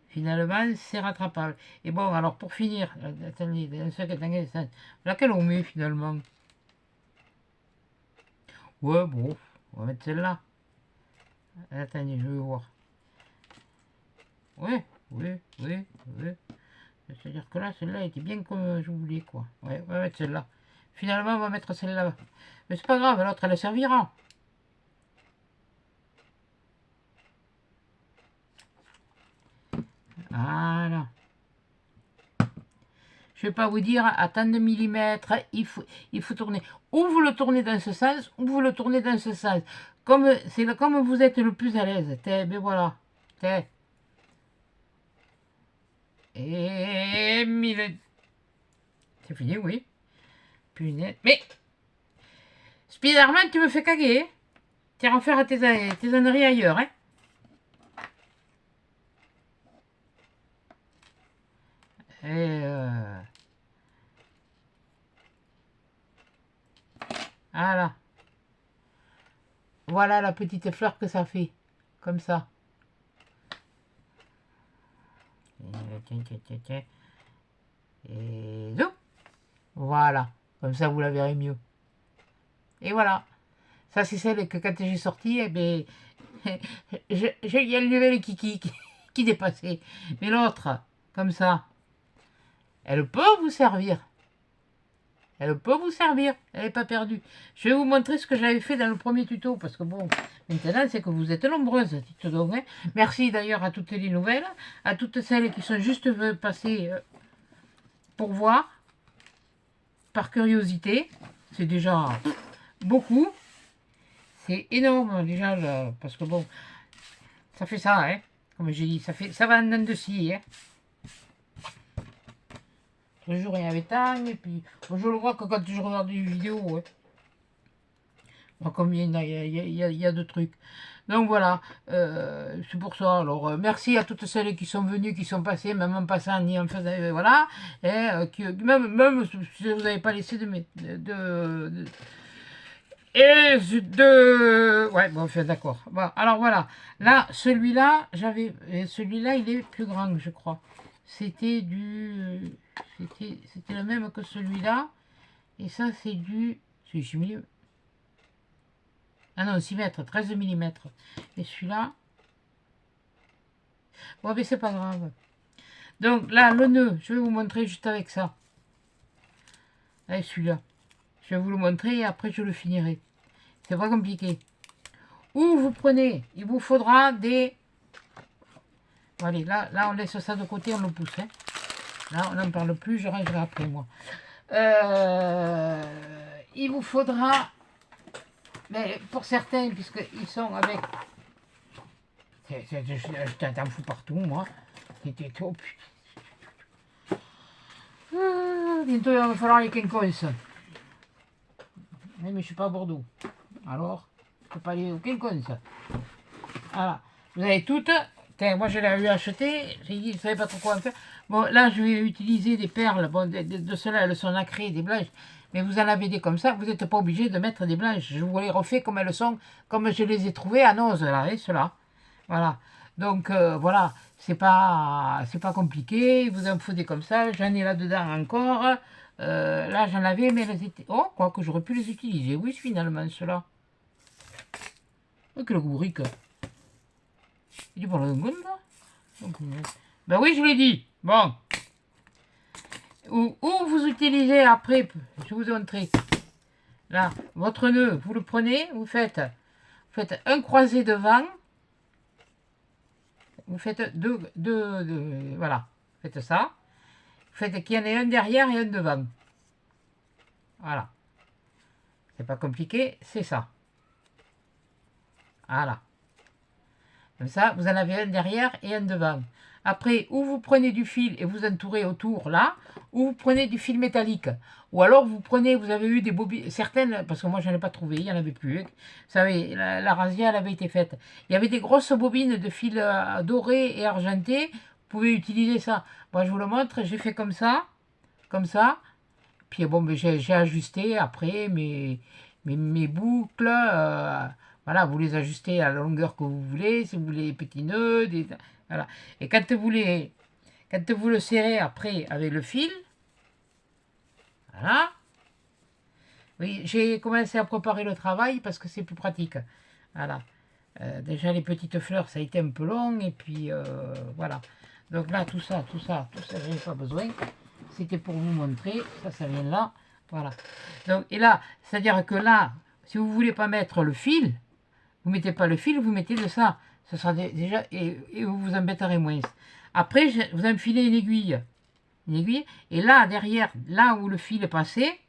Finalement, c'est rattrapable. Et bon, alors pour finir, attendez, laquelle on met finalement? Ouais, bon, on va mettre celle-là. Attendez, je vais voir. Ouais, oui, oui, oui. C'est-à-dire que là, celle-là était bien comme je voulais, quoi. Ouais, on va mettre celle-là. Finalement, on va mettre celle-là. Mais c'est pas grave, l'autre, elle servira. Voilà. je ne vais pas vous dire à tant de millimètres, il faut tourner. Ou vous le tournez dans ce sens, ou vous le tournez dans ce sens. Comme vous êtes le plus à l'aise. Ben voilà. Et mille... C'est fini, oui. Punaise. Mais Spider-Man, tu me fais caguer. Hein. Tu iras faire tes âneries ailleurs. Hein. Et voilà. Voilà la petite fleur que ça fait. Comme ça. Et zo. Voilà. Comme ça, vous la verrez mieux. Et voilà. Ça, c'est celle que quand j'ai sorti, eh ben, il y a le level qui dépassait. Mais l'autre, comme ça, elle peut vous servir. Elle peut vous servir. Elle n'est pas perdue. Je vais vous montrer ce que j'avais fait dans le premier tuto. Parce que bon, maintenant, c'est que vous êtes nombreuses. Dites donc, hein. Merci d'ailleurs à toutes les nouvelles. À toutes celles qui sont juste passées pour voir. Par curiosité. C'est déjà beaucoup. C'est énorme déjà. Parce que bon, ça fait ça, hein. Comme j'ai dit, ça va en dents de scie, hein. Le jour il y avait tant, et puis je le vois que quand je regarde une vidéo, ouais. Bon, combien il y a de trucs. Donc voilà, c'est pour ça. Alors merci à toutes celles qui sont venues, qui sont passées, même en passant, ni en faisant, voilà. Et même si vous n'avez pas laissé ouais, bon, enfin, d'accord. Bon, alors voilà. Là, celui-là, celui-là, il est plus grand, je crois. C'était le même que celui-là. Et ça, c'est du... C'est 6 mm. Ah non, 6 mètres, 13 mm. Et celui-là... Bon, mais c'est pas grave. Donc là, le nœud, je vais vous montrer juste avec ça. Avec celui-là. Je vais vous le montrer et après, je le finirai. C'est pas compliqué. Ou vous prenez, il vous faudra des... Allez, là, on laisse ça de côté, on le pousse. Hein. Là, on n'en parle plus, je rangerai après, moi. Il vous faudra... Mais pour certains, puisqu'ils sont avec... Je t'en fous partout, moi. C'était trop... Bientôt, il va me falloir les quinconces. Mais je ne suis pas à Bordeaux. Alors, je ne peux pas aller au quinconces. Voilà. Vous avez toutes... Moi, je l'ai eu acheté. J'ai dit, je ne savais pas trop quoi en faire. Bon, là, je vais utiliser des perles. Bon, de ceux-là, elles sont nacrées, des blanches. Mais vous en avez des comme ça. Vous n'êtes pas obligé de mettre des blanches. Je vous les refais comme elles sont, comme je les ai trouvées à Noz, là, et ceux-là. Voilà. Donc, voilà. C'est pas compliqué. Il vous en faut des comme ça. J'en ai là-dedans encore. Là, j'en avais, mais elles étaient... Oh, quoi que j'aurais pu les utiliser. Oui, finalement, ceux-là. Oh, quel bourrique. Il est pour le gun, là. Ben oui, je vous l'ai dit. Bon. Ou vous utilisez après, je vous montrer. Là, votre nœud, vous le prenez, vous faites un croisé devant. Vous faites voilà. Vous faites ça. Vous faites qu'il y en ait un derrière et un devant. Voilà. C'est pas compliqué, c'est ça. Voilà. Comme ça, vous en avez un derrière et un devant. Après, ou vous prenez du fil et vous entourez autour, là, ou vous prenez du fil métallique. Ou alors, vous avez eu des bobines, certaines, parce que moi, je n'en ai pas trouvé, il n'y en avait plus. Vous savez, la razzia, elle avait été faite. Il y avait des grosses bobines de fil doré et argenté. Vous pouvez utiliser ça. Moi, je vous le montre, j'ai fait comme ça. Puis, bon, ben, j'ai ajusté après mes boucles. Voilà, vous les ajustez à la longueur que vous voulez, si vous voulez des petits nœuds, voilà. Et quand vous le serrez après avec le fil, voilà. Oui, j'ai commencé à préparer le travail parce que c'est plus pratique. Voilà. Déjà les petites fleurs, ça a été un peu long, et puis voilà. Donc là, tout ça, j'avais pas besoin. C'était pour vous montrer, ça vient là. Voilà. Donc, et là, c'est-à-dire que là, si vous voulez pas mettre le fil, vous mettez pas le fil, vous mettez de ça. Ce sera déjà, et vous vous embêterez moins. Après, vous enfilez une aiguille. une aiguille. Et là, derrière, là où le fil est passé,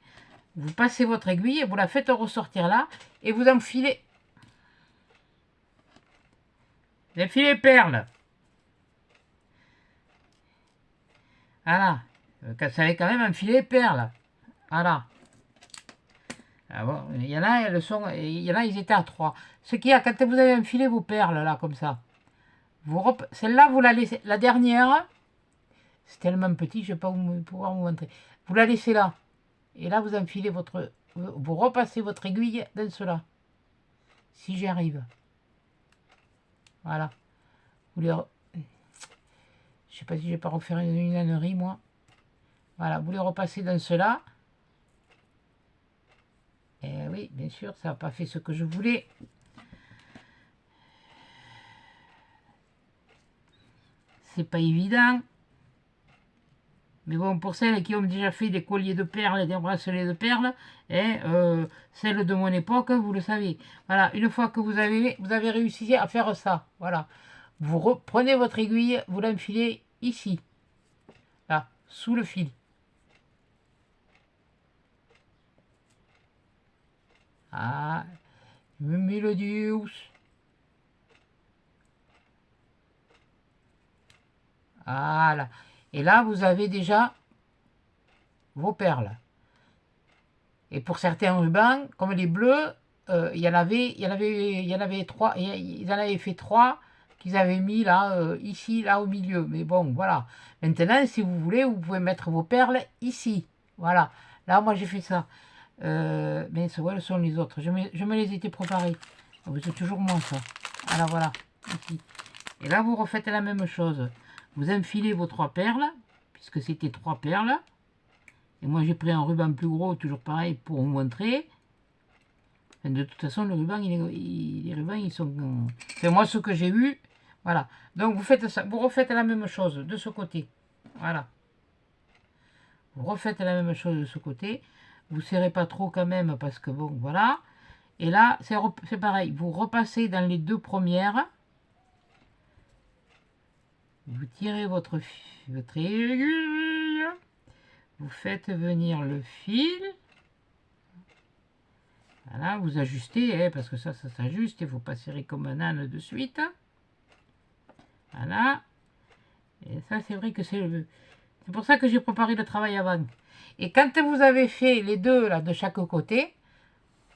vous passez votre aiguille, vous la faites ressortir là, et vous enfilez. Les filets perles. Voilà. Ça avait quand même un filet perles. Voilà. Alors, il y en a, il y en a, ils étaient à 3. Ce qu'il y a, quand vous avez enfilé vos perles, là, comme ça, celle-là, vous la laissez. La dernière, c'est tellement petit, je ne vais pas pouvoir vous montrer. Vous la laissez là. Et là, vous enfilez votre... Vous repassez votre aiguille dans cela. Si j'y arrive. Voilà. Vous les... Je sais pas si je vais pas refaire une ânerie, moi. Voilà, vous les repassez dans cela. Et oui, bien sûr, ça n'a pas fait ce que je voulais. C'est pas évident. Mais bon, pour celles qui ont déjà fait des colliers de perles et des bracelets de perles, et celles de mon époque, vous le savez. Voilà, une fois que vous avez réussi à faire ça, voilà. Vous reprenez votre aiguille, vous l'enfilez ici. Là, sous le fil. Ah, Mélodius. Voilà. Et là, vous avez déjà vos perles. Et pour certains rubans, comme les bleus, il y en avait 3, ils en avaient fait 3 qu'ils avaient mis là, ici, là au milieu. Mais bon, voilà. Maintenant, si vous voulez, vous pouvez mettre vos perles ici. Voilà. Là, moi, j'ai fait ça. Mais ce sont les autres. Je me les étais préparés. C'est toujours moi, ça. Alors, voilà. Ici. Et là, vous refaites la même chose. Vous enfilez vos 3 perles, puisque c'était 3 perles. Et moi, j'ai pris un ruban plus gros, toujours pareil, pour vous montrer. Enfin, de toute façon, le ruban, les rubans, ils sont... C'est moi, ce que j'ai eu. Voilà. Donc, vous faites ça. Vous refaites la même chose de ce côté. Voilà. Vous refaites la même chose de ce côté. Vous ne serrez pas trop quand même, parce que bon, voilà. Et là, c'est pareil. Vous repassez dans les 2 premières. Vous tirez votre aiguille. Vous faites venir le fil. Voilà, vous ajustez, hein, parce que ça s'ajuste. Il ne faut pas serrer comme un âne de suite. Voilà. Et ça, c'est vrai que c'est pour ça que j'ai préparé le travail avant. Et quand vous avez fait les deux là de chaque côté,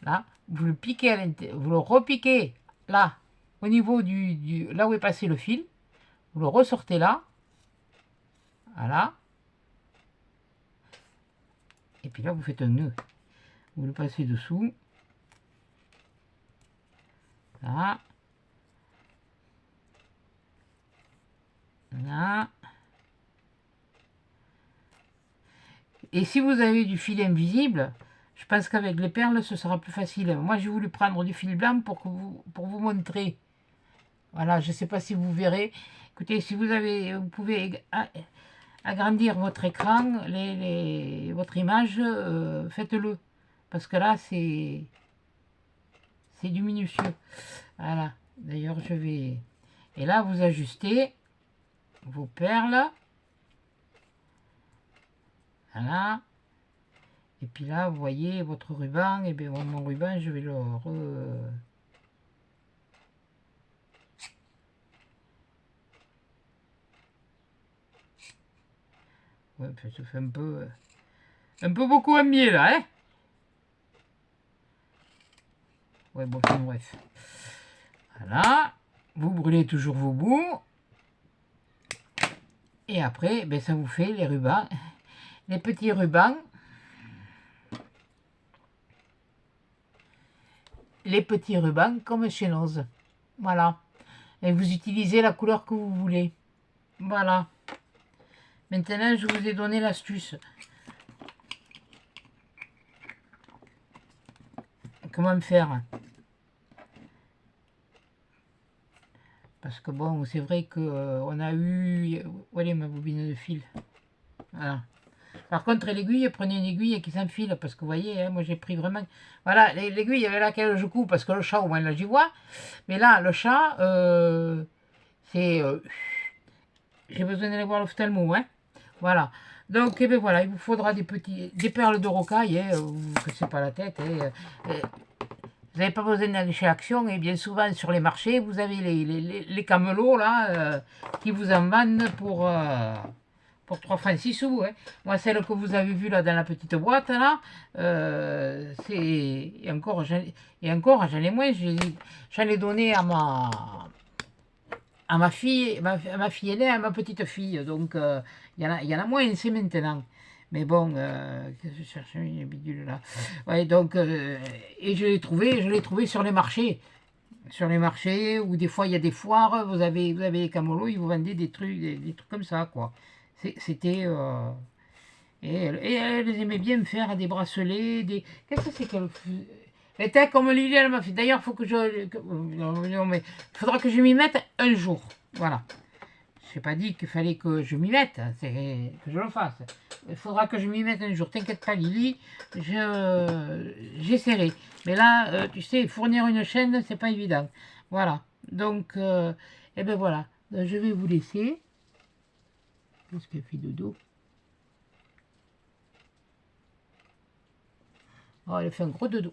là, vous le piquez à l'intérieur, vous le repiquez là, au niveau là où est passé le fil. Vous le ressortez là. Voilà. Et puis là, vous faites un nœud. Vous le passez dessous. Là. Là. Et si vous avez du fil invisible, je pense qu'avec les perles, ce sera plus facile. Moi, j'ai voulu prendre du fil blanc pour vous montrer. Voilà, je ne sais pas si vous verrez. Écoutez, si vous pouvez agrandir votre écran, votre image, faites-le. Parce que là, c'est du minutieux. Voilà. D'ailleurs, je vais... Et là, vous ajustez vos perles. Voilà. Et puis là, vous voyez votre ruban. Et bien, mon ruban, je vais le Ouais, ça fait un peu beaucoup un miel, là, hein. Ouais, bon, enfin, bref. Voilà. Vous brûlez toujours vos bouts. Et après, ben, ça vous fait les rubans. Les petits rubans. Les petits rubans comme chez Noz. Voilà. Et vous utilisez la couleur que vous voulez. Voilà. Maintenant, je vous ai donné l'astuce. Comment faire? Parce que bon, c'est vrai qu'on a eu... Où est ma bobine de fil? Voilà. Par contre, l'aiguille, prenez une aiguille qui s'enfile, parce que vous voyez, hein, moi j'ai pris vraiment... Voilà, l'aiguille avec laquelle je coupe, parce que le chat, au moins là j'y vois. Mais là, le chat, c'est... J'ai besoin d'aller voir l'ophtalmo, hein. Voilà. Donc, eh ben voilà, il vous faudra des perles de rocaille, hein, vous ne cassez pas la tête. Vous n'avez pas besoin d'aller chez Action, et bien souvent sur les marchés, vous avez les camelots là, qui vous en vendent pour 3 francs 6 sous. Hein. Moi, celle que vous avez vue là dans la petite boîte, là, c'est. Et encore, j'en ai moins, j'en ai donné à ma fille, à ma fille aînée, à ma petite fille. Donc, il y en a moins, c'est maintenant. Mais bon, qu'est-ce que je cherchais une bidule là. Ouais, donc, et je l'ai trouvé sur les marchés. Sur les marchés, où des fois il y a des foires, vous avez les camelots, ils vous vendaient des trucs comme ça, quoi. C'était. Et elle aimait bien me faire des bracelets, des. Qu'est-ce que c'est qu'elle. Elle était comme Lily, elle m'a fait. D'ailleurs, il faut que je. Non, mais il faudra que je m'y mette un jour. Voilà. Je n'ai pas dit qu'il fallait que je m'y mette, c'est que je le fasse. Il faudra que je m'y mette un jour. T'inquiète pas, Lily, j'essaierai. Mais là, tu sais, fournir une chaîne, c'est pas évident. Voilà. Donc, eh ben voilà. Donc, je vais vous laisser. Qu'est-ce qu'elle fait dodo? Oh, elle fait un gros dodo.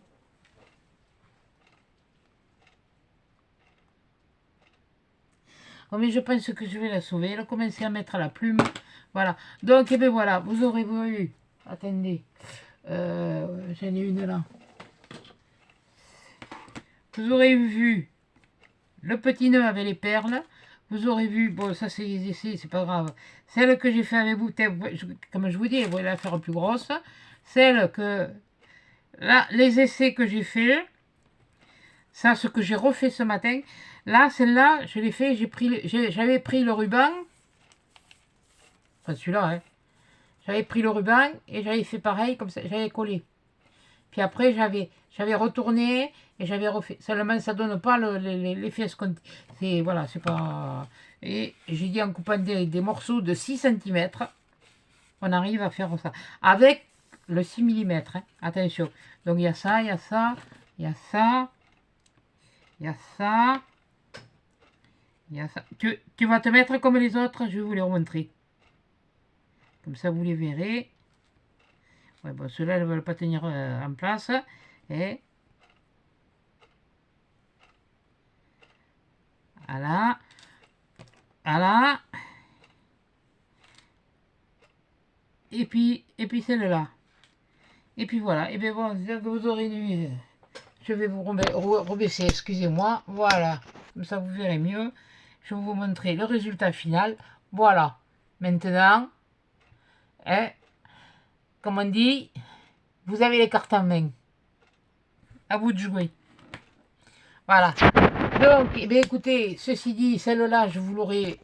Oh, mais je pense que je vais la sauver. Elle a commencé à mettre la plume. Voilà. Donc, eh bien voilà, vous aurez vu. Attendez. J'en ai une là. Vous aurez vu le petit nœud avec les perles. Vous aurez vu, bon, ça c'est les essais, c'est pas grave. Celle que j'ai fait avec vous, comme je vous dis, vous allez la faire plus grosse. Celle que. Là, les essais que j'ai fait. Ça, ce que j'ai refait ce matin. Là, celle-là, je l'ai fait, j'avais pris le ruban. Enfin, celui-là, hein. J'avais pris le ruban et j'avais fait pareil, comme ça, j'avais collé. Puis après, j'avais retourné et j'avais refait. Seulement, ça donne pas l'effet escompté. C'est, voilà, c'est pas... Et j'ai dit en coupant des morceaux de 6 cm, on arrive à faire ça. Avec le 6 mm, hein. Attention. Donc, il y a ça, il y a ça, il y a ça, il y a ça, il y a ça. Tu vas te mettre comme les autres, je vais vous les remontrer. Comme ça, vous les verrez. Ouais, bon, ceux-là, elles ne veulent pas tenir en place. Et voilà. Voilà. Et puis celle-là. Et puis voilà. Et bien bon, vous aurez une... Je vais vous rebaisser, excusez-moi. Voilà. Comme ça, vous verrez mieux. Je vais vous montrer le résultat final. Voilà. Maintenant, hein, comme on dit, vous avez les cartes en main. À vous de jouer. Voilà. Donc, eh bien, écoutez, ceci dit, celle-là, je vous l'aurai...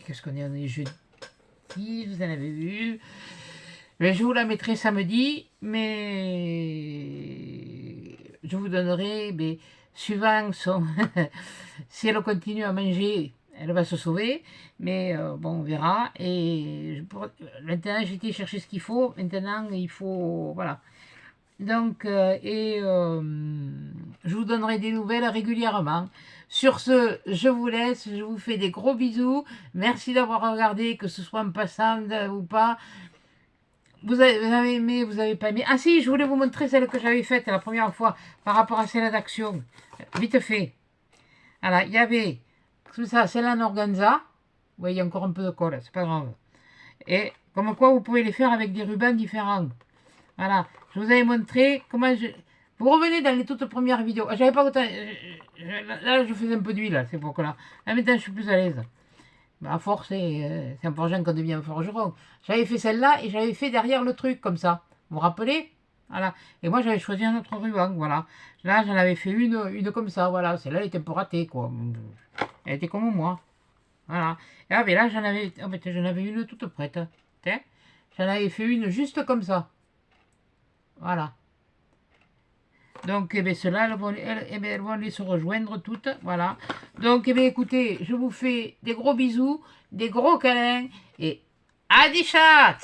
Qu'est-ce qu'on est? On est jeudi, vous en avez vu. Mais je vous la mettrai samedi, mais je vous donnerai, mais, suivant son... si elle continue à manger, elle va se sauver, mais bon, on verra. Et maintenant, j'ai été chercher ce qu'il faut. Maintenant, il faut... Voilà. Donc, je vous donnerai des nouvelles régulièrement. Sur ce, je vous laisse, je vous fais des gros bisous. Merci d'avoir regardé, que ce soit en passant ou pas. Vous avez aimé, vous n'avez pas aimé. Ah si, je voulais vous montrer celle que j'avais faite la première fois par rapport à celle d'Action. Vite fait. Voilà, il y avait tout ça, celle en organza. Vous voyez, il y a encore un peu de colle, c'est pas grave. Et comme quoi, vous pouvez les faire avec des rubans différents. Voilà, je vous avais montré comment je... Vous revenez dans les toutes premières vidéos. J'avais pas autant... Là, je faisais un peu d'huile, c'est pour que là. Là, maintenant, je suis plus à l'aise. À force, c'est un forgeron qu'on devient un forgeron. J'avais fait celle-là et j'avais fait derrière le truc, comme ça. Vous vous rappelez? Voilà. Et moi, j'avais choisi un autre ruban, voilà. Là, j'en avais fait une comme ça, voilà. Celle-là, elle était un peu ratée, quoi. Elle était comme moi. Voilà. Et ah, mais là, j'en avais une toute prête. J'en avais fait une juste comme ça. Voilà. Donc, eh bien, ceux-là, elles vont aller se rejoindre toutes. Voilà. Donc, eh bien, écoutez, je vous fais des gros bisous, des gros câlins et à des chats!